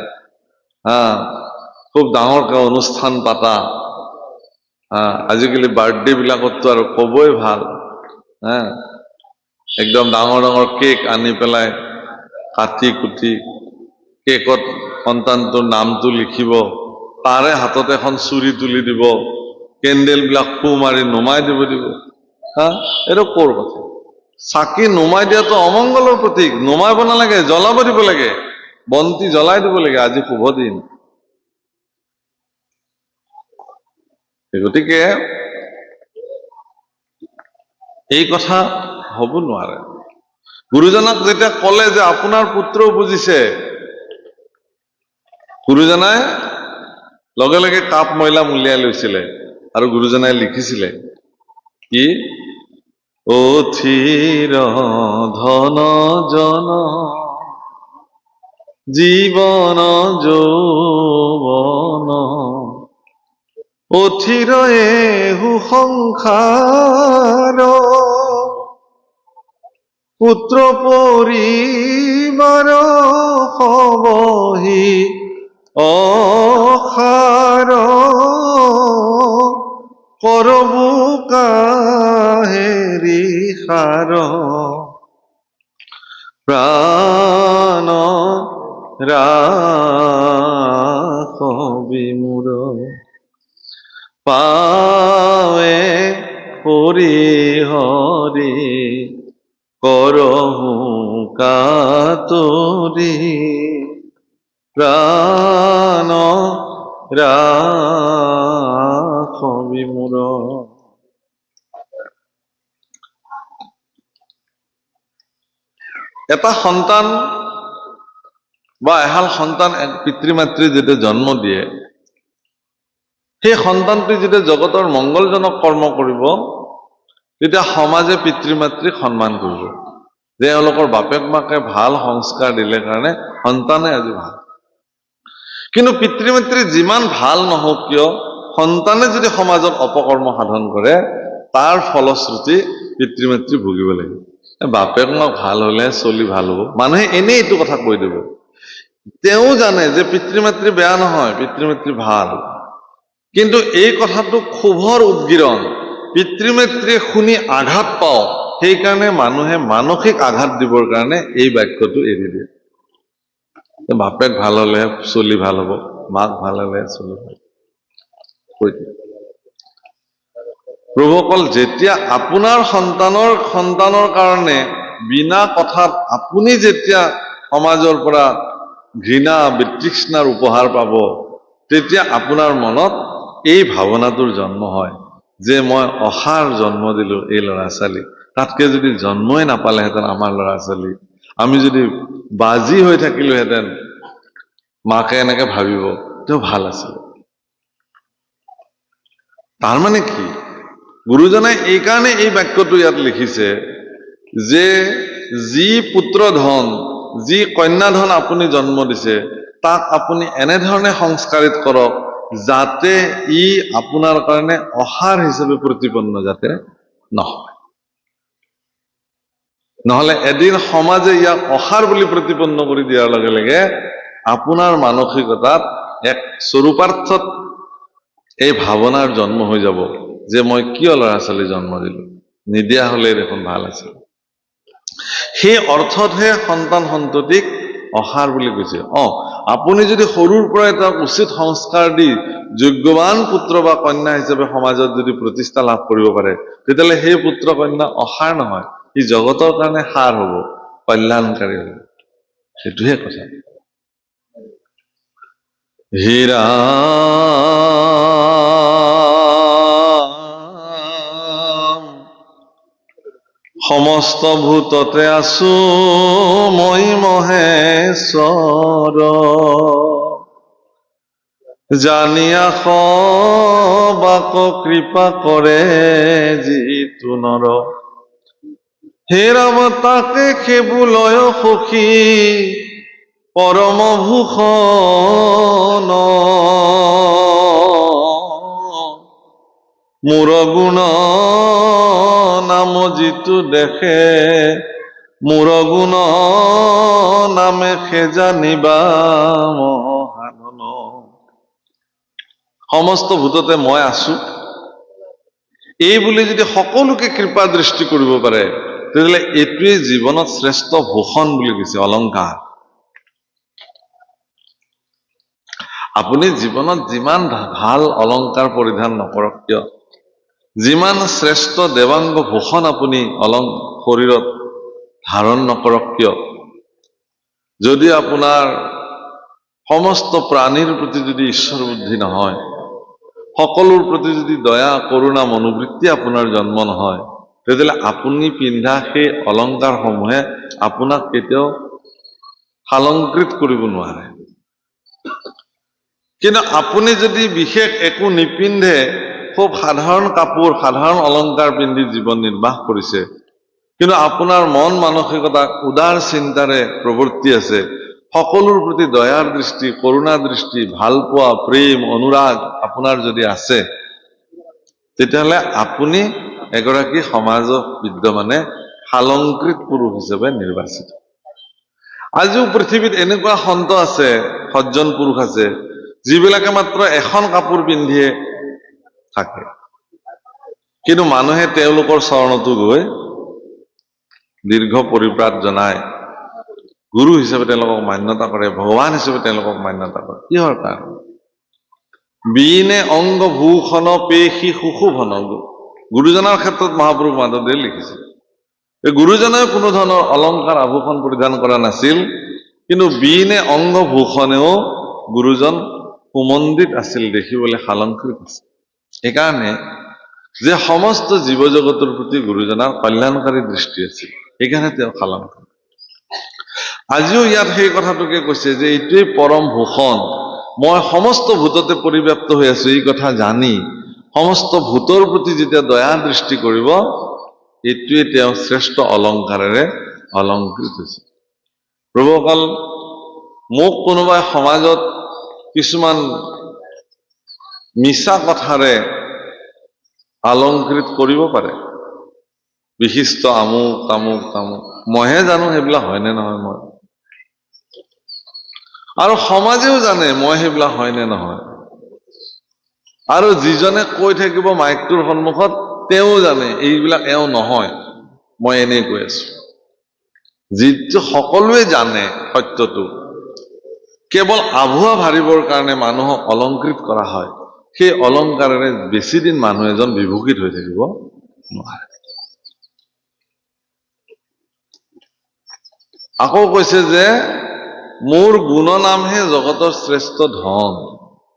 খুব ডাঙৰকে অনুষ্ঠান পাতা, আজিকালি বাৰ্থডে বিলাকততো আৰু কবই ভাল, একদম ডাঙৰ ডাঙৰ কেক আনি পেলাই কাটি কুটি কেকত সন্তানটোৰ নামটো লিখিব, তাৰে হাতত এখন চুৰি তুলি দিব, কেণ্ডেল বিলাক ফু মাৰি নুমাই দিব। এইটো কৰ কথা? চাকি নুমাই দিয়াটো অমংগলৰ প্ৰতীক, নুমাব নালাগে, জ্বলাব দিব লাগে, বন্তি জ্বলাই দিব লাগে, আজি শুভ দিন। গতিকে এই কথা হব নোৱাৰে। গুৰুজনাক যেতিয়া কলে যে আপোনাৰ পুত্ৰ বুজিছে, গুৰুজনাই লগে লগে কাপ মৈলাম উলিয়াই লৈছিলে, আৰু গুৰুজনাই লিখিছিলে কি, অথিৰ ধন জন জীৱন যৌৱন অথিৰ এহু সংসাৰ পুত্ৰ পৰিবাৰ হবহি অসাৰ কৰবু কাহেৰি সাৰ প্ৰাণ ৰাখবি মোৰ পাৱে হৰি হৰি কৰহু কাতৰি প্ৰাণ ৰাখবি মোৰ। এটা সন্তান বা এহাল সন্তান পিতৃ মাতৃ যেতিয়া জন্ম দিয়ে, সেই সন্তানটি যেতিয়া জগতৰ মংগলজনক কৰ্ম কৰিব, তেতিয়া সমাজে পিতৃ মাতৃক সন্মান কৰিব। যে এওঁলোকৰ বাপেক মাকে ভাল সংস্কাৰ দিলে কাৰণে সন্তানে আজি ভাল। কিন্তু পিতৃ মাতৃ যিমান ভাল নহওক কিয় সন্তানে যদি সমাজত অপকৰ্ম সাধন কৰে তাৰ ফলশ্ৰুতি পিতৃ মাতৃ ভুগিব লাগিব। বাপেক মাক ভাল হলে চলি ভাল হ'ব, মানুহে এনেই এইটো কথা কৈ দিব। তেওঁ জানে যে পিতৃ মাতৃ বেয়া নহয়, পিতৃ মাতৃ ভাল, কিন্তু এই কথাটো ক্ষোভৰ উদ্গীৰণ, পিতৃ মাতৃয়ে শুনি আঘাত পাওক সেইকাৰণে মানুহে মানসিক আঘাত দিবৰ কাৰণে এই বাক্যটো এৰি দিয়ে। বাপেক ভাল হলে চলি ভাল হ'ব, মাক ভাল হলে চলি ভাল কৈ দিয়ে। প্ৰভুসকল, যেতিয়া আপোনাৰ সন্তানৰ কাৰণে বিনা কথাত আপুনি যেতিয়া সমাজৰ পৰা ঘৃণা বিতৃষ্ণাৰ উপহাৰ পাব, তেতিয়া আপোনাৰ মনত এই ভাৱনাটোৰ জন্ম হয় যে মই অসাৰ জন্ম দিলো এই ল'ৰা ছোৱালী, তাতকে যদি জন্মই নাপালেহেঁতেন আমাৰ ল'ৰা ছোৱালী, আমি যদি বাজি হৈ থাকিলোহেঁতেন, মাকে এনেকে ভাবিব তেওঁ ভাল আছিল। তাৰ মানে কি, গুৰুজনে এইকাৰণে এই বাক্যটো ইয়াত লিখিছে যে যি পুত্ৰ ধন, যি কন্যা ধন আপুনি জন্ম দিছে তাক আপুনি এনেধৰণে সংস্কাৰিত কৰক যাতে ই আপোনাৰ কাৰণে অসাৰ হিচাপে প্ৰতিপন্ন যাতে নহয়। নহলে এদিন সমাজে ইয়াক অসাৰ বুলি প্ৰতিপন্ন কৰি দিয়াৰ লগে লগে আপোনাৰ মানসিকতাত এক স্বৰূপাৰ্থত এই ভাৱনাৰ জন্ম হৈ যাব যে মই কিয় ল'ৰা ছোৱালী জন্ম দিলো, নিদিয়া হলে দেখোন ভাল আছিল। সেই অৰ্থতহে সন্তান সন্ততিক অসাৰ বুলি কৈছে। আপুনি যদি সৰুৰ পৰা এটা উচিত সংস্কাৰ দি যোগ্যৱান পুত্ৰ বা কন্যা হিচাপে সমাজত যদি প্ৰতিষ্ঠা লাভ কৰিব পাৰে, তেতিয়াহ'লে সেই পুত্ৰ কন্যা অসাৰ নহয়, ই জগতৰ কাৰণে সাৰ হব, কল্যাণকাৰী হব। সেইটোহে কথা। হীৰা সমস্ত ভূততে আছো মই মহেশ্বৰ, জানিয়া সবাক কৃপা কৰে যিটো নৰ, হে ৰাম তাকে সেবুলয় সখী পৰম ভূষণ, মোৰ গুণ নাম যিটো দেখে, মোৰ গুণ নামে সে জানিবা মহাধন। সমস্ত ভূততে মই আছো এই বুলি যদি সকলোকে কৃপা দৃষ্টি কৰিব পাৰে, তেতিয়াহ'লে এইটোৱে জীৱনত শ্ৰেষ্ঠ ভূষণ বুলি কৈছে, অলংকাৰ। আপুনি জীৱনত যিমান ভাল অলংকাৰ পৰিধান নকৰক কিয়, যিমান শ্ৰেষ্ঠ দেৱাংগ ভূষণ আপুনি শৰীৰত ধাৰণ নকৰক কিয়, যদি আপোনাৰ সমস্ত প্ৰাণীৰ প্ৰতি যদি ঈশ্বৰ বুদ্ধি নহয়, সকলোৰ প্ৰতি যদি দয়া কৰুণা মনোবৃত্তি আপোনাৰ জন্ম নহয়, তেতিয়াহ'লে আপুনি পিন্ধা সেই অলংকাৰ সমূহে আপোনাক কেতিয়াও সালংকৃত কৰিব নোৱাৰে। কিন্তু আপুনি যদি বিশেষ একো নিপিন্ধে, খুব সাধাৰণ কাপোৰ সাধাৰণ অলংকাৰ পিন্ধি জীৱন নিৰ্বাহ কৰিছে, কিন্তু আপোনাৰ মন মানসিকতা উদাৰ চিন্তাৰে প্ৰৱৰ্তি আছে, সকলোৰ প্ৰতি দয়াৰ দৃষ্টি কৰুণা দৃষ্টি ভাল পোৱা প্ৰেম অনুৰাগ আপোনাৰ যদি আছে, তেতিয়াহ'লে আপুনি এগৰাকী সমাজত বিদ্যমানে সালংকৃত পুৰুষ হিচাপে নিৰ্বাচিত। আজিও পৃথিৱীত এনেকুৱা সন্ত আছে, সজ্জন পুৰুষ আছে, যিবিলাকে মাত্ৰ এখন কাপোৰ পিন্ধিয়ে থাকে, কিন্তু মানুহে তেওঁলোকৰ চৰণতো গৈ দীৰ্ঘ পৰিব্ৰাত জনাই গুৰু হিচাপে তেওঁলোকক মান্যতা কৰে, ভগৱান হিচাপে তেওঁলোকক মান্যতা কৰে। কিহৰ কাৰণে? বিনে অংগ ভূষণ পেশী সুশোভন। গুৰুজনাৰ ক্ষেত্ৰত মহাপুৰুষ মাধৱদেৱে লিখিছে, এই গুৰুজনাই কোনো ধৰণৰ অলংকাৰ আভূষণ পৰিধান কৰা নাছিল, কিন্তু বিনে অংগ ভূষণেও গুৰুজন সুমন্দিত আছিল, দেখিবলৈ সালংকৃত আছিল। সেইকাৰণে যে সমস্ত জীৱ জগতৰ প্ৰতি গুৰুজনাৰ কল্যাণকাৰী দৃষ্টি আছিল, সেইকাৰণে তেওঁ সালংকৃত। আজিও ইয়াত সেই কথাটোকে কৈছে যে এইটোৱেই পৰম ভূষণ, মই সমস্ত ভূততে পৰিব্যাপ্ত হৈ আছো এই কথা জানি সমস্ত ভূতৰ প্ৰতি যেতিয়া দয়া দৃষ্টি কৰিব, এইটোৱে তেওঁ শ্ৰেষ্ঠ অলংকাৰেৰে অলংকৃত হৈছে। প্ৰভুসকল, মোক কোনোবাই সমাজত কিছুমান মিছা কথাৰে অলংকৃত কৰিব পাৰে, বিশিষ্ট আমুক তামুক তামুক। মইহে জানো সেইবিলাক হয়নে নহয়। মই আৰু সমাজেও জানে মই সেইবিলাক হয়নে নহয়। আৰু যিজনে কৈ থাকিব মাইকটোৰ সন্মুখত তেওঁ জানে এইবিলাক এওঁ নহয়, মই এনেই কৈ আছো। যিটো সকলোৱে জানে সত্যটো, কেৱল আভুৱা ভাবিবৰ কাৰণে মানুহক অলংকৃত কৰা হয়। সেই অলংকাৰেৰে বেছি দিন মানুহ এজন বিভূষিত হৈ থাকিব নোৱাৰে। আকৌ কৈছে যে মোৰ গুণনামহে জগতৰ শ্ৰেষ্ঠ ধন।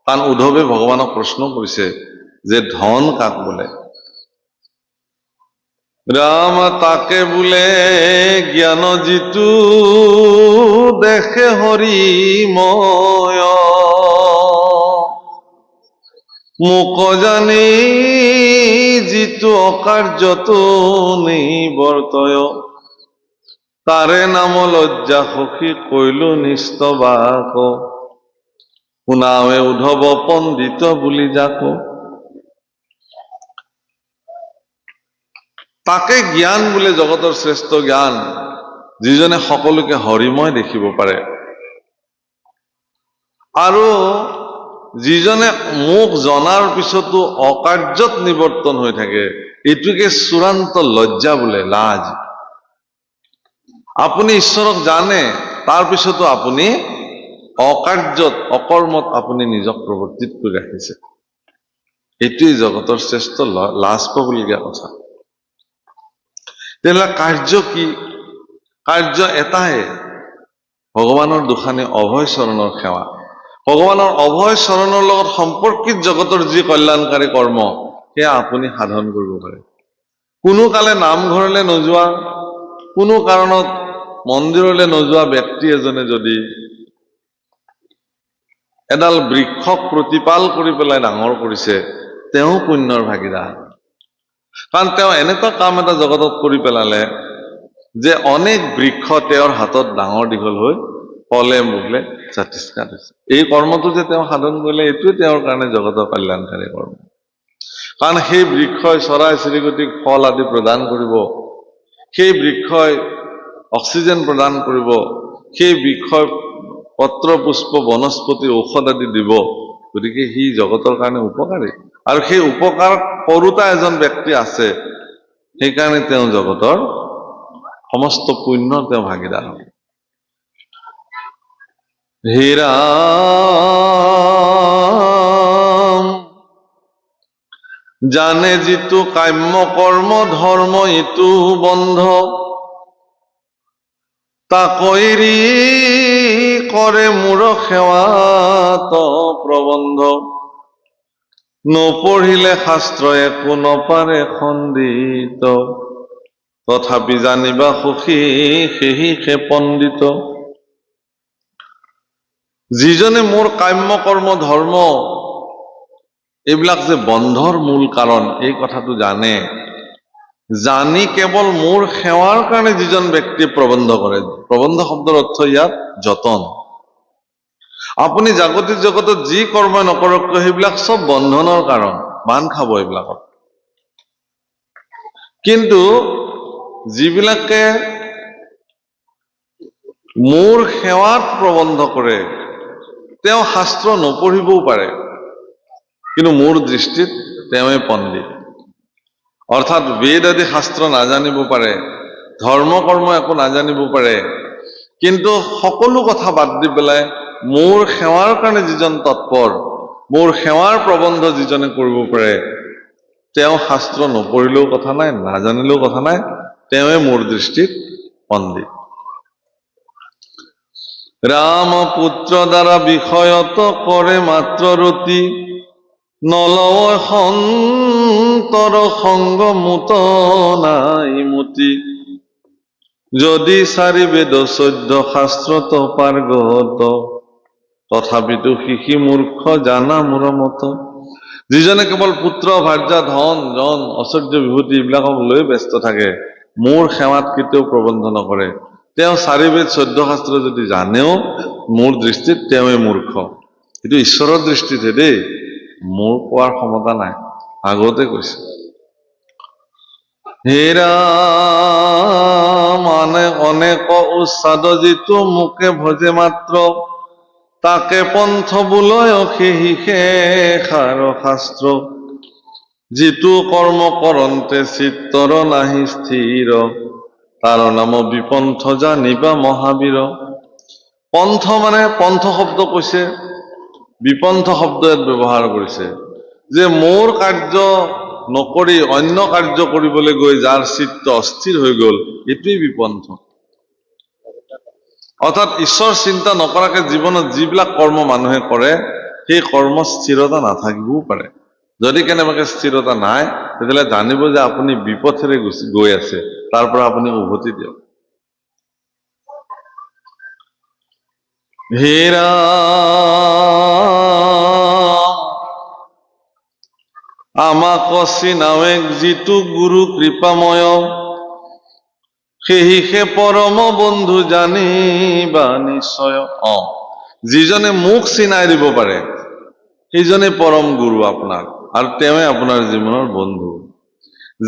কাৰণ উদ্ধৱে ভগৱানক প্ৰশ্ন কৰিছে যে ধন কাক বোলে? ৰাম তাকে বোলে জ্ঞান যিটো দেখে হৰিময়, মোক জানি যিটো অকাৰ্যত নিবৰ্তয়, তাৰে নাম লজ্জা সখী কৈলো নিস্তবাক, শুনাৱে উদ্ধৱ পণ্ডিত বুলি যাক। তাকে জ্ঞান বোলে জগতৰ শ্ৰেষ্ঠ জ্ঞান, যিজনে সকলোকে হৰিময় দেখিব পাৰে। আৰু যিজনে মোক জনাৰ পিছতো অকাৰ্যত নিবৰ্তন হৈ থাকে, এইটোকে চূড়ান্ত লজ্জা বোলে, লাজ। আপুনি ঈশ্বৰক জানে, তাৰ পিছতো আপুনি অকাৰ্যত অকৰ্মত আপুনি নিজক প্ৰৱৰ্তিত কৰি ৰাখিছে। এইটোৱেই জগতৰ শ্ৰেষ্ঠ লাজ পাবলগীয়া কথা। তেনেহলে কাৰ্য কি? কাৰ্য এটাই, ভগৱানৰ দুখানি অভয় চৰণৰ সেৱা। ভগৱানৰ অভয় চৰণৰ লগত সম্পৰ্কিত জগতৰ যি কল্যাণকাৰী কৰ্ম, সেয়া আপুনি সাধন কৰিব পাৰে। কোনো কালে নামঘৰলৈ নোযোৱা, কোনো কাৰণত মন্দিৰলৈ নোযোৱা ব্যক্তি এজনে যদি এডাল বৃক্ষক প্ৰতিপাল কৰি পেলাই ডাঙৰ কৰিছে, তেওঁ পুণ্যৰ ভাগিদাৰ। কাৰণ তেওঁ এনেকুৱা কাম এটা জগতত কৰি পেলালে যে অনেক বৃক্ষ তেওঁৰ হাতত ডাঙৰ দীঘল হৈ ফলে মুলে জাতিষ্কাৰ হৈছে। এই কৰ্মটো যে তেওঁ সাধন কৰিলে, এইটোৱে তেওঁৰ কাৰণে জগতৰ কল্যাণকাৰী কৰ্ম। কাৰণ সেই বৃক্ষই চৰাই চিৰিকটিক ফল আদি প্ৰদান কৰিব, সেই বৃক্ষই অক্সিজেন প্ৰদান কৰিব, সেই বৃক্ষই পত্ৰ পুষ্প বনস্পতি ঔষধ আদি দিব। গতিকে সি জগতৰ কাৰণে উপকাৰী, আৰু সেই উপকাৰ কৰোতা এজন ব্যক্তি আছে, সেইকাৰণে তেওঁ জগতৰ সমস্ত পুণ্যৰ তেওঁ ভাগিদাৰ হ'ব। হে ৰাম জানে যিটো কাম্য কৰ্ম ধৰ্ম ইটো বন্ধ, তাকৈৰি কৰে মূৰ সেৱাত প্ৰবন্ধ, নপঢ়িলে শাস্ত্ৰ একো নপাৰে খণ্ডিত, তথাপি জানিবা সুখী সেহি সে পণ্ডিত। যিজনে মোৰ কাম্য কৰ্ম ধৰ্ম এইবিলাক যে বন্ধৰ মূল কাৰণ, এই কথাটো জানে, জানি কেৱল মোৰ সেৱাৰ কাৰণে যিজন ব্যক্তিয়ে প্ৰবন্ধ কৰে, প্ৰবন্ধ শব্দৰ অৰ্থ ইয়াত যতন। আপুনি জাগতিক জগতত যি কৰ্মই নকৰক সেইবিলাক চব বন্ধনৰ কাৰণ, বান খাব এইবিলাকত। কিন্তু যিবিলাকে মোৰ সেৱাত প্ৰবন্ধ কৰে, তেওঁ শাস্ত্ৰ নপঢ়িবও পাৰে, কিন্তু মোৰ দৃষ্টিত তেওঁৱে পণ্ডিত। অৰ্থাৎ বেদ আদি শাস্ত্ৰ নাজানিব পাৰে, ধৰ্ম কৰ্ম একো নাজানিব পাৰে, কিন্তু সকলো কথা বাদ দি পেলাই মোৰ সেৱাৰ কাৰণে যিজন তৎপৰ, মোৰ সেৱাৰ প্ৰবন্ধ যিজনে কৰিব পাৰে, তেওঁ শাস্ত্ৰ নপঢ়িলেও কথা নাই, নাজানিলেও কথা নাই, তেওঁৱে মোৰ দৃষ্টিত পণ্ডিত। ৰাম পুত্ৰ দ্বাৰা বিষয়ত কৰে মাত্ৰ ৰতি, নলয় সন্তৰ সংগ মুত নাই মতি, যদি চাৰি বেদ 14 শাস্ত্ৰত পাৰ্গত, তথাপিতো শিশি মূৰ্খ জানা মোৰ মত। যিজনে কেৱল পুত্ৰ ভাৰ্যা ধন জন ঐশ্বৰ্য বিভূতি এইবিলাকক লৈ ব্যস্ত থাকে, মোৰ সেৱাত কেতিয়াও প্ৰবন্ধ নকৰে, তেওঁ 4 বেদ 14 শাস্ত্ৰ যদি জানেও মোৰ দৃষ্টিত তেওঁৱে মূৰ্খ। কিন্তু ঈশ্বৰৰ দৃষ্টিতহে দেই, মোৰ কোৱাৰ ক্ষমতা নাই, আগতে কৈছে। হেৰা মানে অনেক উচ্ছাদ যিটো মুখে ভজে মাত্ৰ, তাকে পন্থ বোলয় সেহি শেষাৰ শাস্ত্ৰ। যিটো কৰ্ম কৰন্তে চিত্তৰ নাহি স্থিৰ, তাৰ নাম বিপন্থ জানিবা মহাবীৰ। পন্থ মানে পন্থ শব্দ কৈছে, বিপন্থ শব্দ ইয়াত ব্যৱহাৰ কৰিছে, যে মোৰ কাৰ্য নকৰি অন্য কাৰ্য কৰিবলৈ গৈ যাৰ চিত্ত অস্থিৰ হৈ গল, এইটোৱেই বিপন্থ। অৰ্থাৎ ঈশ্বৰ চিন্তা নকৰাকে জীৱনত যিবিলাক কৰ্ম মানুহে কৰে, সেই কৰ্ম স্থিৰতা নাথাকিবও পাৰে। যদি কেনেবাকে স্থিৰতা নাই, তেতিয়াহ'লে জানিব যে আপুনি বিপথেৰে গৈ আছে, তাৰ পৰা আপুনি উভতি দিয়ক। হেৰা আমাক চিনাৱেক যিটো গুৰু কৃপাময়, সেহিহে পৰম বন্ধু জানিবা নিশ্চয়। যিজনে মোক চিনাই দিব পাৰে, সেইজনে পৰম গুৰু আপোনাৰ, আৰু তেওঁৱে আপোনাৰ জীৱনৰ বন্ধু।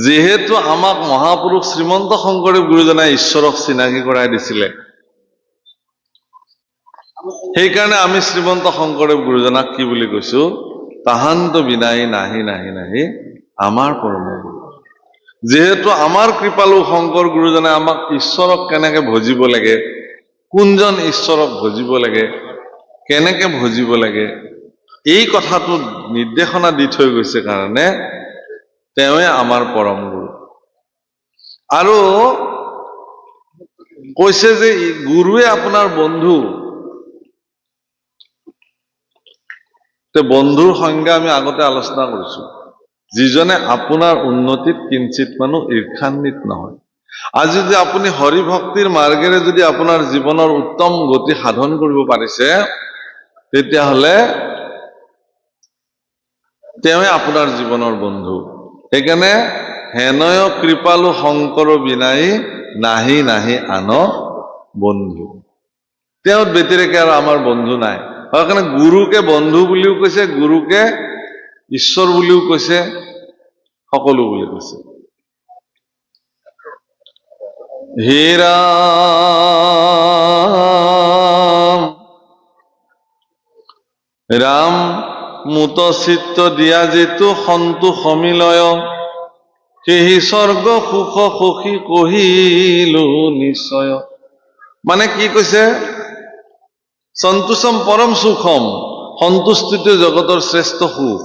যিহেতু আমাক মহাপুৰুষ শ্ৰীমন্ত শংকৰদেৱ গুৰুজনাই ঈশ্বৰক চিনাকি কৰাই দিছিলে, সেইকাৰণে আমি শ্ৰীমন্ত শংকৰদেৱ গুৰুজনাক কি বুলি কৈছো? তাহান্ত বিনাই নাহি নাহি নাহি আমাৰ পৰম গুৰু। যিহেতু আমাৰ কৃপালু শংকৰ গুৰুজনে আমাক ঈশ্বৰক কেনেকে ভজিব লাগে, কোনজন ঈশ্বৰক ভজিব লাগে, কেনেকে ভজিব লাগে, এই কথাটো নিৰ্দেশনা দি থৈ গৈছে কাৰণে তেওঁৱে আমাৰ পৰম গুৰু। আৰু কৈছে যে গুৰুৱে আপোনাৰ বন্ধু। বন্ধুৰ সংজ্ঞা আমি আগতে আলোচনা কৰিছো, যিজনে আপোনাৰ উন্নতিত কিঞ্চিত মানুহ ঈৰ্ষান্বিত নহয়। আজি যদি আপুনি হৰি ভক্তিৰ মাৰ্গেৰে যদি আপোনাৰ জীৱনৰ উত্তম গতি সাধন কৰিব পাৰিছে, তেতিয়াহ'লে তেওঁৱে আপোনাৰ জীৱনৰ বন্ধু। সেইকাৰণে হেনয় কৃপালু শংকৰ বিনাই নাহি নাহি আন বন্ধু। তেওঁৰ ব্যতিৰেকে আৰু আমাৰ বন্ধু নাই। সেইকাৰণে গুৰুকে বন্ধু বুলিও কৈছে, গুৰুকে ঈশ্বৰ বুলিও কৈছে, সকলো বুলি কৈছে। হে ৰাম ৰাম মুত চিত্ত দিয়া যিটো সন্তোষ সমিলয়, সেহি স্বৰ্গ সুখ সখী কহিলো নিশ্চয়। মানে কি কৈছে? সন্তোষম পৰম সুখম, সন্তুষ্টিটো জগতৰ শ্ৰেষ্ঠ সুখ।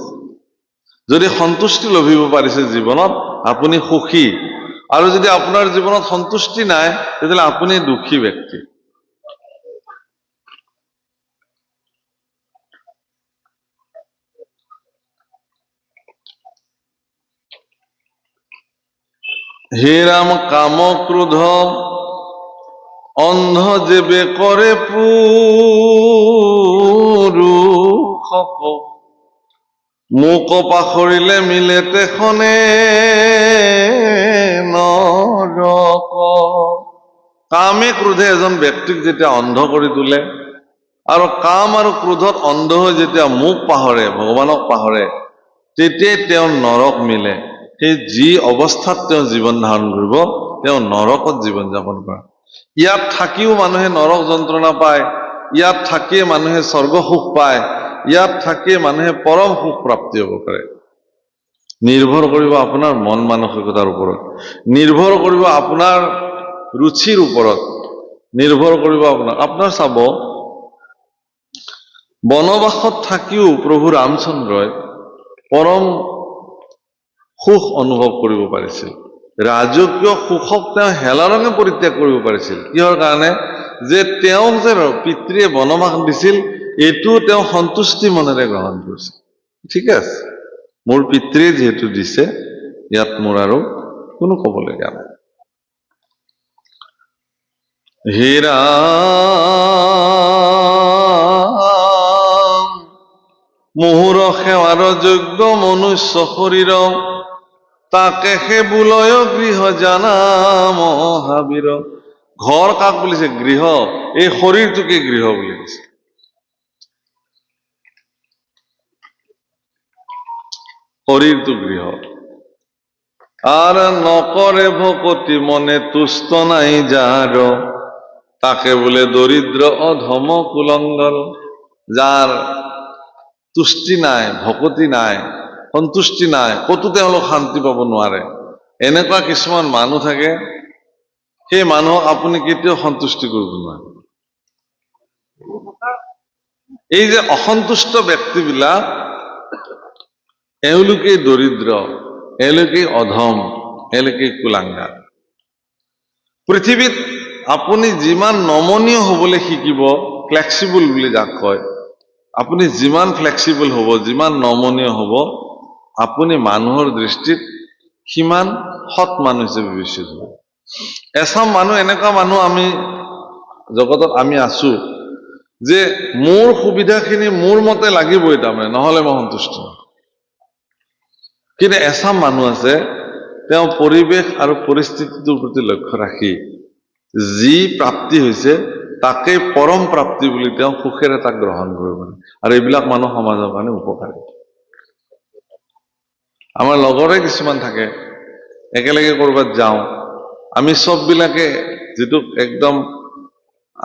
যদি সন্তুষ্টি লভিব পাৰিছে জীৱনত, আপুনি সুখী। আৰু যদি আপোনাৰ জীৱনত সন্তুষ্টি নাই, তেতিয়াহ'লে আপুনি দুখী ব্যক্তি। হে ৰাম কাম ক্ৰোধ অন্ধ যেবে কৰে পুৰুষ, মোক পাখৰিলে মিলে তেখনে নৰক। কামে ক্ৰোধে এজন ব্যক্তিক যেতিয়া অন্ধ কৰি তোলে, আৰু কাম আৰু ক্ৰোধত অন্ধ হৈ যেতিয়া মোক পাহৰে, ভগৱানক পাহৰে, তেতিয়াই তেওঁৰ নৰক মিলে। সেই যি অৱস্থাত তেওঁ জীৱন ধাৰণ কৰিব, তেওঁ নৰকত জীৱন যাপন কৰে। ইয়াত থাকিও মানুহে নৰক যন্ত্ৰণা পায়, ইয়াত থাকিয়ে মানুহে স্বৰ্গ সুখ পায়, ইয়াত থাকিয়ে মানুহে পৰম সুখ প্ৰাপ্তি হ'ব পাৰে। নিৰ্ভৰ কৰিব আপোনাৰ মন মানসিকতাৰ ওপৰত, নিৰ্ভৰ কৰিব আপোনাৰ ৰুচিৰ ওপৰত, নিৰ্ভৰ কৰিব আপোনাৰ চাব, বনবাসত থাকিও প্ৰভু ৰামচন্দ্ৰই পৰম সুখ অনুভৱ কৰিব পাৰিছিল। ৰাজকীয় সুখক তেওঁ হেলাৰঙে পৰিত্যাগ কৰিব পাৰিছিল। কিহৰ কাৰণে? যে তেওঁক যে পিতৃয়ে বনবাস দিছিল, এইটো তেওঁ সন্তুষ্টি মনেৰে গ্ৰহণ কৰিছিল। ঠিক আছে, মোৰ পিতৃয়ে যিহেতু দিছে, ইয়াত মোৰ আৰু কোনো ক'বলগীয়া নাই। হে ৰাম মোহৰ সেৱাৰ যোগ্য মনুষ্য শৰীৰ, তাকে সে বুলয় গৃহ জানা মহাবীৰ। ঘৰ কাক বুলিছে? গৃহ। এই শৰীৰটোকে গৃহ বুলি কৈছে। শৰীৰটো গৃহ। আৰ নকৰে ভকতি মনে তুষ্ট নাই যাৰ, তাকে বলে দৰিদ্ৰ অধম কুলঙ্গৰ। যাৰ তুষ্টি নাই, ভকতি নাই, সন্তুষ্টি নাই, ক'তো তেওঁলোক শান্তি পাব নোৱাৰে, এনেকুৱা কিছুমান মানুহ থাকে, সেই মানুহক আপুনি কেতিয়াও সন্তুষ্টি কৰিব নোৱাৰে। এই যে অসন্তুষ্ট ব্যক্তিবিলাক, এওঁলোকেই দৰিদ্ৰ, এওঁলোকেই অধম, এওঁলোকেই কুলাংগাৰ। পৃথিৱীত আপুনি যিমান নমনীয় হবলৈ শিকিব, ফ্লেক্সিবল বুলি যাক কয়, আপুনি যিমান ফ্লেক্সিবল হ'ব, যিমান নমনীয় হ'ব, আপুনি মানুহৰ দৃষ্টিত সিমান সৎ মানুহ হিচাপে বিবেচিত হ'ব। এচাম মানুহ, এনেকুৱা মানুহ আমি জগতত আমি আছো, যে মোৰ সুবিধাখিনি মোৰ মতে লাগিবই, তাৰমানে নহলে মই সন্তুষ্ট নহয়। কিন্তু এচাম মানুহ আছে, তেওঁ পৰিৱেশ আৰু পৰিস্থিতিটোৰ প্ৰতি লক্ষ্য ৰাখি যি প্ৰাপ্তি হৈছে তাকে পৰম প্ৰাপ্তি বুলি তেওঁ সুখেৰে তাক গ্ৰহণ কৰিব পাৰে। আৰু এইবিলাক মানুহ সমাজৰ কাৰণে উপকাৰী। আমাৰ লগৰে কিছুমান থাকে, একেলগে কৰবাত যাওঁ, আমি চববিলাকে যিটো একদম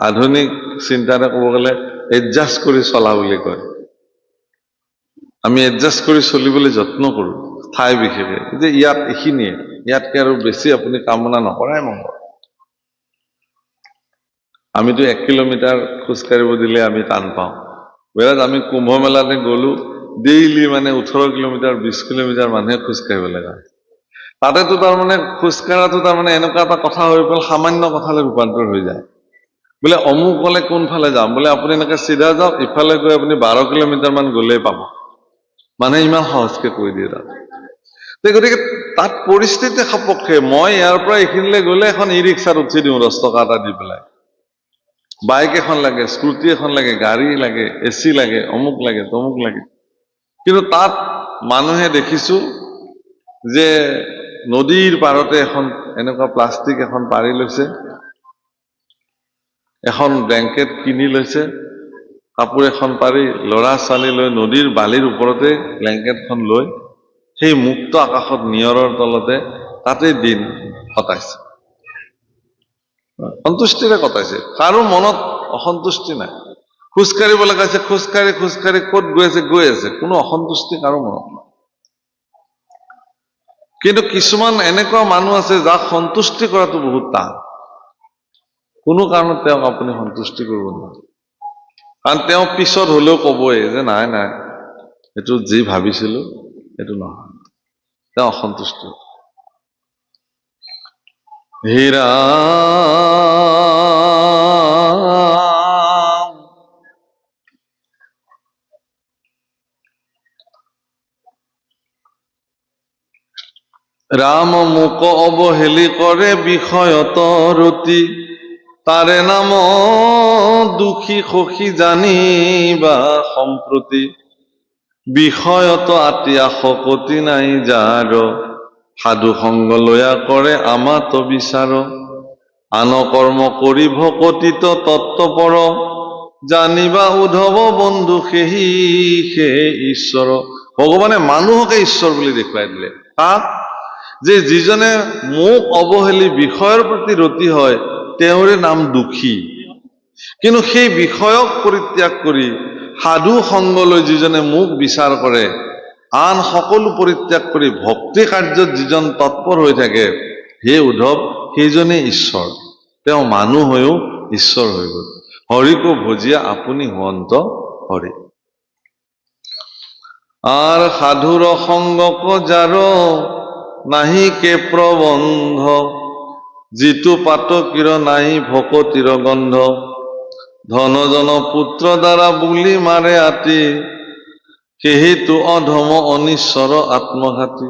আধুনিক চিন্তাৰে ক'ব গ'লে এডজাষ্ট কৰি চলা বুলি কয়, আমি এডজাষ্ট কৰি চলিবলৈ যত্ন কৰো ঠাই বিশেষে, যে ইয়াত এইখিনিয়ে, ইয়াতকে আৰু বেছি আপুনি কামনা নকৰাই মংগল। আমিতো 1 কিলোমিটাৰ খোজকাঢ়িব দিলে আমি টান পাওঁ, বেৰাত আমি কুম্ভ মেলাতে গলো, ডেইলি মানে 18 কিলোমিটাৰ 20 কিলোমিটাৰ মানুহে খোজকাঢ়িব লগা। তাতেতো তাৰমানে খোজকাঢ়াটো তাৰমানে এনেকুৱা এটা কথা হৈ গ'ল, সামান্য কথালৈ ৰূপান্তৰ হৈ যায়। বোলে অমুক গলে কোনফালে যাম, বোলে আপুনি এনেকে চিধা যাওক, ইফালে গৈ আপুনি 12 কিলোমিটাৰ মান গলেই পাব। মানুহে ইমান সহজকে কৈ দিয়ে তাত। গতিকে তাত পৰিস্থিতি সাপেক্ষে মই ইয়াৰ পৰা এইখিনিলৈ গলে এখন ই ৰিক্সাত উঠি দিওঁ 10 টকা এটা দি পেলাই, বাইক এখন লাগে, স্কুটি এখন লাগে, গাড়ী লাগে, এচি লাগে, অমুক লাগে, তমুক লাগে। কিন্তু তাত মানুহে দেখিছো যে নদীৰ পাৰতে এখন এনেকুৱা প্লাষ্টিক এখন পাৰি লৈছে, এখন ব্লেংকেট কিনি লৈছে, কাপোৰ এখন পাৰি ল'ৰা ছোৱালী লৈ নদীৰ বালিৰ ওপৰতে ব্লেংকেটখন লৈ সেই মুক্ত আকাশত নিয়ৰৰ তলতে তাতেই দিন কটাইছে, সন্তুষ্টিৰে কটাইছে। কাৰো মনত অসন্তুষ্টি নাই। খোজকাঢ়িব লগাইছে, খোজকাঢ়ি খোজকাঢ়ি ক'ত গৈ আছে গৈ আছে, কোনো অসন্তুষ্টি কাৰো মনত নাই। কিন্তু কিছুমান এনেকুৱা মানুহ আছে যাক সন্তুষ্টি কৰাটো বহুত টান। কোনো কাৰণত তেওঁক আপুনি সন্তুষ্টি কৰিব নোৱাৰে, কাৰণ তেওঁ পিছত হলেও কবই যে নাই নাই, এইটো যি ভাবিছিলো এইটো নহয়, তেওঁ অসন্তুষ্ট। হীৰা ৰাম মোক অৱহেলি কৰে বিষয়ত ৰতি, তাৰে নাম দুখী সখী জানিবা সম্প্ৰতি, বিষয়ত আতিয়া শকতি নাই যাৰ, সাধু সংগ লয়া কৰে আমাত বিচাৰ, আন কৰ্ম কৰি ভকতিত তত্ত্বপৰ, জানিবা উদ্ধৱ বন্ধু সেহি সে ঈশ্বৰ। ভগৱানে মানুহকে ঈশ্বৰ বুলি দেখুৱাই দিলে। কাক? যে যিজনে মোক অৱহেলি বিষয়ৰ প্ৰতি ৰতি হয়, তেওঁৰে নাম দুখী। কিন্তু সেই বিষয়ক পৰিত্যাগ কৰি সাধু সংগলৈ যিজনে মোক বিচাৰ কৰে, আন সকলো পৰিত্যাগ কৰি ভক্তি কাৰ্যত যিজন তৎপৰ হৈ থাকে, হে উদ্ধৱ, সেইজনে ঈশ্বৰ। তেওঁ মানুহ হৈও ঈশ্বৰ হৈ গল। হৰিকো ভজিয়া আপুনি হোৱন্ত হৰি। আর সাধুর সংগক যার নাহি কে প্রবন্ধ, যিটো পাতকীর নাহি ভকতির গন্ধ, ধনজন পুত্র দ্বারা বুলি মারে আতি, সেহেতু অধম অনিশ্বর আত্মঘাতী।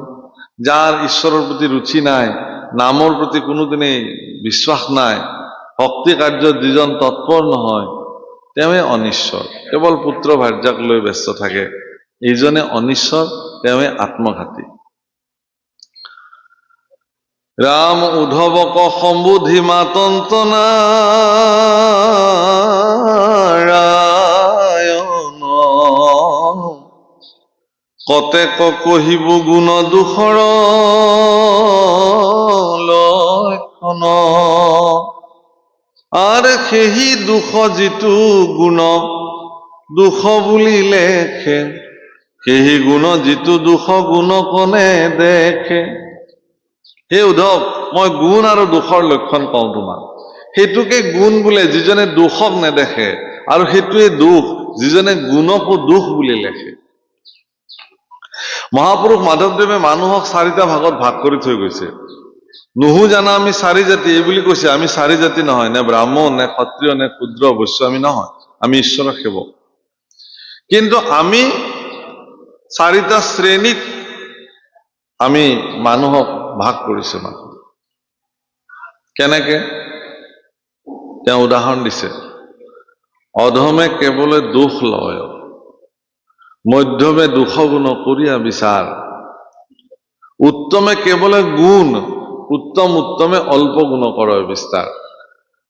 যার ঈশ্বরের প্রতি রুচি নাই, নামৰ প্ৰতি কোনোদিনেই বিশ্বাস নাই, ভক্তি কাৰ্যত যিজন তৎপৰ নহয়, তেওঁৱে অনিশ্বৰ। কেৱল পুত্ৰ ভাৰ্যাক লৈ ব্যস্ত থাকে, এইজনে অনিশ্বৰ, তেওঁৱে আত্মঘাতী। ৰাম উদ্ধৱক সম্বোধি মাতন্ত নাৰায়ণ কতেক কহিব গুণ দুখৰ লক্ষণ আৰু সেহি দুখ যিটো গুণ দুখ বুলি লেখে সেহি গুণ যিটো দুখ গুণ কনে দেখে। হে উদ্ধৱ, মই গুণ আৰু দুখৰ লক্ষণ কওঁ তোমাক। সেইটোকে গুণ বোলে যিজনে দুখক নেদেখে, আৰু সেইটোৱে দুখ যিজনে গুণকো দুখ বুলি লেখে। মহাপুৰুষ মাধৱদেৱে মানুহক 4টা ভাগত ভাগ কৰি থৈ গৈছে। নুহু জানা আমি 4 জাতি, এই বুলি কৈছে। আমি 4 জাতি নহয়, নে ব্ৰাহ্মণ নে ক্ষত্ৰিয় নে ক্ষুদ্ৰ বৈশ্য আমি নহয়, আমি ঈশ্বৰৰ সেৱক। কিন্তু আমি 4টা শ্ৰেণীত আমি মানুহক ভাগ কৰিছে। মানুহ কেনেকে তেওঁ উদাহৰণ দিছে। অধমে কেৱলে দুখ লয়, মধ্যমে দুখ গুণ কৰিয়া বিচাৰ, উত্তমে কেৱলে গুণ, উত্তমে অল্প গুণ কৰে বিস্তাৰ।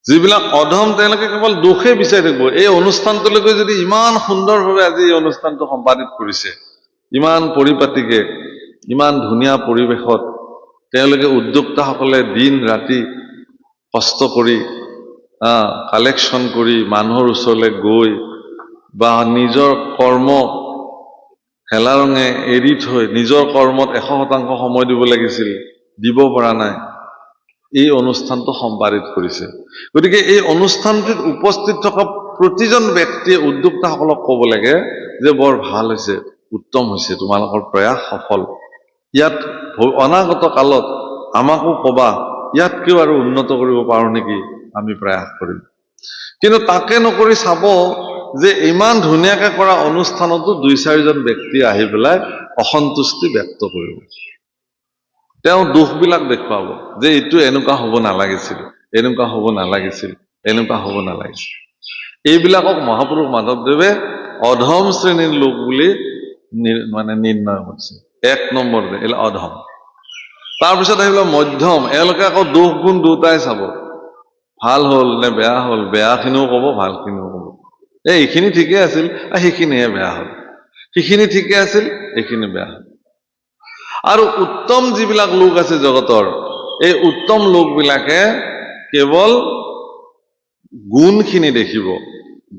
যিবিলাক অধম তেওঁলোকে কেৱল দুখে বিচাৰি থাকিব। এই অনুষ্ঠানটোলৈকে যদি ইমান সুন্দৰভাৱে আজি এই অনুষ্ঠানটো সম্পাদিত কৰিছে, ইমান পৰিপাটিকে, ইমান ধুনীয়া পৰিৱেশত তেওঁলোকে উদ্যোক্তাসকলে দিন ৰাতি কষ্ট কৰি কালেকশ্যন কৰি মানুহৰ ওচৰলৈ গৈ বা নিজৰ কৰ্ম হেলা ৰঙে এৰি থৈ নিজৰ কৰ্মত 100% সময় দিব লাগিছিল, দিব পৰা নাই, এই অনুষ্ঠানটো সম্পাদিত কৰিছে। গতিকে এই অনুষ্ঠানটোত উপস্থিত থকা প্ৰতিজন ব্যক্তিয়ে উদ্যোক্তাসকলক ক'ব লাগে যে বৰ ভাল হৈছে, উত্তম হৈছে, তোমালোকৰ প্ৰয়াস সফল। ইয়াত অনাগত কালত আমাকো ক'বা, ইয়াতকেও আৰু উন্নত কৰিব পাৰো নেকি, আমি প্ৰয়াস কৰিম। কিন্তু তাকে নকৰি চাব যে ইমান ধুনীয়াকে কৰা অনুষ্ঠানতো 2-4জন ব্যক্তি আহি পেলাই অসন্তুষ্টি ব্যক্ত কৰিব। তেওঁ দুখবিলাক দেখুৱাব যে এইটো এনেকুৱা হ'ব নালাগিছিল, এনেকুৱা হ'ব নালাগিছিল, এনেকুৱা হ'ব নালাগিছিল। এইবিলাকক মহাপুৰুষ মাধৱদেৱে অধম শ্ৰেণীৰ লোক বুলি নিৰ্ণয় কৰিছে। 1 নম্বৰ অধম। তাৰপিছত আহিব মধ্যম। এওঁলোকে আকৌ দোষ গুণ দুটাই চাব, ভাল হ'ল নে বেয়া হ'ল, বেয়াখিনিও ক'ব, ভালখিনিও ক'ব। এইখিনি ঠিকে আছিল, সেইখিনিহে বেয়া হ'ল, সেইখিনি ঠিকে আছিল, এইখিনি বেয়া হ'ল। আৰু উত্তম যিবিলাক লোক আছে জগতৰ, এই উত্তম লোকবিলাকে কেৱল গুণখিনি দেখিব,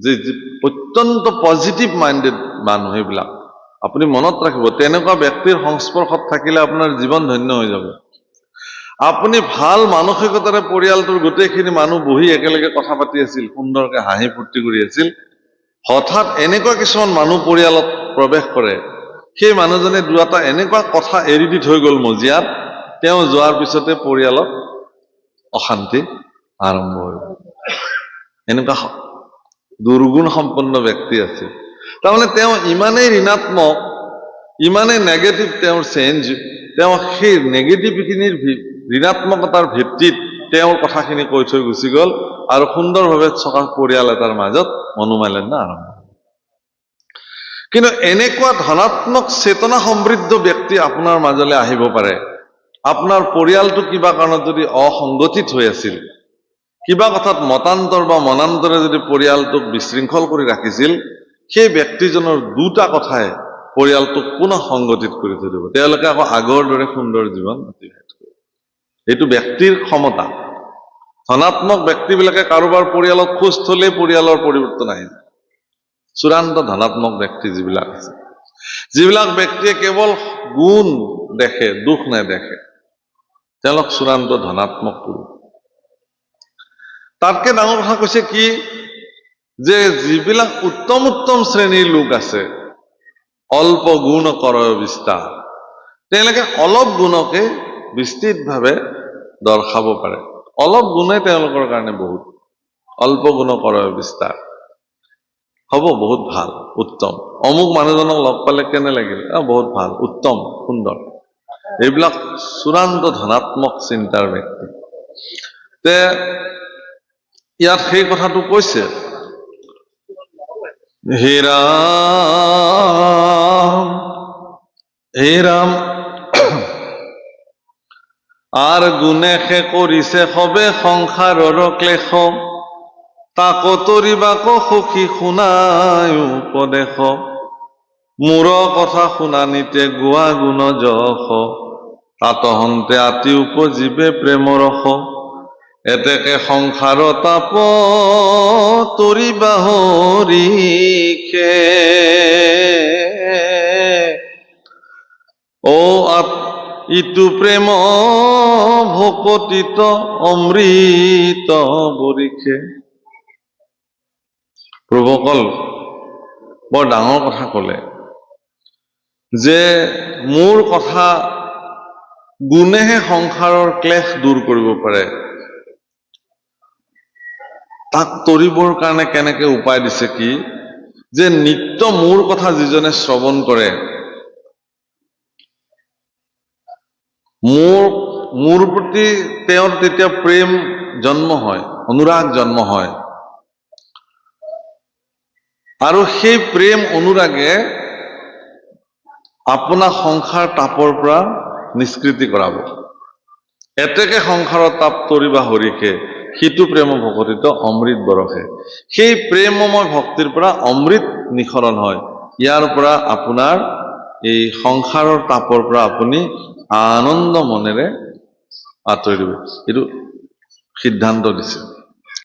যে অত্যন্ত পজিটিভ মাইণ্ডেড মানুহ সেইবিলাক। আপুনি মনত ৰাখিব, তেনেকুৱা ব্যক্তিৰ সংস্পৰ্শত থাকিলে আপোনাৰ জীৱন ধন্য হৈ যাব। আপুনি ভাল মানসিকতাৰে পৰিয়ালটোৰ গোটেইখিনি মানুহ বহি একেলগে কথা পাতি আছিল, সুন্দৰকে হাঁহি ফূৰ্তি কৰি আছিল, হঠাৎ এনেকুৱা কিছুমান মানুহ পৰিয়ালত প্ৰৱেশ কৰে, সেই মানুহজনে 2-এটা এনেকুৱা কথা এৰি দি থৈ গ'ল মজিয়াত, তেওঁ যোৱাৰ পিছতে পৰিয়ালত অশান্তি আৰম্ভ হৈ গ'ল। এনেকুৱা দুৰ্গুণ সম্পন্ন ব্যক্তি আছে। তাৰমানে তেওঁ ইমানেই ঋণাত্মক, ইমানেই নেগেটিভ তেওঁৰ চেঞ্জ, তেওঁ সেই নেগেটিভখিনিৰ ঋণাত্মকতাৰ ভিত্তিত তেওঁৰ কথাখিনি কৈ থৈ গুচি গ'ল, আৰু সুন্দৰভাৱে থকা পৰিয়াল এটাৰ মাজত মনোমালিন্য আৰম্ভ হ'ল। কিন্তু এনেকুৱা ধনাত্মক চেতনা সমৃদ্ধ ব্যক্তি আপোনাৰ মাজলৈ আহিব পাৰে। আপোনাৰ পৰিয়ালটো কিবা কাৰণত যদি অসংগঠিত হৈ আছিল, কিবা কথাত মতান্তৰ বা মনান্তৰে যদি পৰিয়ালটোক বিশৃংখল কৰি ৰাখিছিল, সেই ব্যক্তিজনৰ 2টা কথাই পৰিয়ালটোক পুনঃ সংগঠিত কৰি থৈ দিব। তেওঁলোকে আকৌ আগৰ দৰে সুন্দৰ জীৱন অতিবাহিত কৰিব। এইটো ব্যক্তিৰ ক্ষমতা। ধনাত্মক ব্যক্তিবিলাকে কাৰোবাৰ পৰিয়ালত খোজ থলে পৰিয়ালৰ পৰিৱৰ্তন আহিব। চূড়ান্ত ধনাত্মক ব্যক্তি যিবিলাক আছে, যিবিলাক ব্যক্তিয়ে কেৱল গুণ দেখে, দুখ নেদেখে, তেওঁলোক চূড়ান্ত ধনাত্মক পুৰুষ। তাতকে ডাঙৰ কথা কৈছে কি, যে যিবিলাক উত্তম শ্ৰেণীৰ লোক আছে, অল্প গুণ কৰয় বিস্তাৰ, তেওঁলোকে অলপ গুণকে বিস্তৃতভাৱে দৰ্শাব পাৰে। অলপ গুণে তেওঁলোকৰ কাৰণে বহুত। অল্প গুণ কৰয় বিস্তাৰ, হ'ব বহুত ভাল, উত্তম। অমুক মানুহজনক লগ পালে কেনে লাগিল, বহুত ভাল, উত্তম, সুন্দৰ। এইবিলাক চূড়ান্ত ধনাত্মক চিন্তাৰ ব্যক্তি। তে ইয়াত সেই কথাটো কৈছে, হে ৰাম আৰ গুণে সে কৰিছে সবে সংসাৰৰ ক্লেশ তাক তৰিবাক সখী শুনায় উপদেশ মোৰ কথা শুনানিতে গোৱা গুণ যশ তাতহন্তে আতি উপজীৱে প্ৰেমৰ ৰস এতেকে সংসাৰ তাপ তৰিবা হৰিষে ও ইটো প্ৰেম ভকতিত অমৃত বৰিষে প্ৰভুসকল বৰ ডাঙৰ কথা ক'লে যে মোৰ কথা গুণেহে সংসাৰৰ ক্লেশ দূৰ কৰিব পাৰে তাক তৰিবৰ কাৰণে কেনেকে উপায় দিছে কি যে নিত্য মোৰ কথা যিজনে শ্ৰৱণ কৰে মোৰ প্ৰতি তেওঁৰ তেতিয়া প্ৰেম জন্ম হয় অনুৰাগ জন্ম হয় আৰু সেই প্ৰেম অনুৰাগে আপোনাক সংসাৰ তাপৰ পৰা নিষ্কৃতি কৰাব এতেকে সংসাৰৰ তাপ তৰিবা হৰিষে সিটো প্ৰেম ভকতিত অমৃত বৰষে সেই প্ৰেমময় ভক্তিৰ পৰা অমৃত নিঃসৰণ হয় ইয়াৰ পৰা আপোনাৰ এই সংসাৰৰ তাপৰ পৰা আপুনি আনন্দ মনেৰে আঁতৰিব এইটো সিদ্ধান্ত দিছে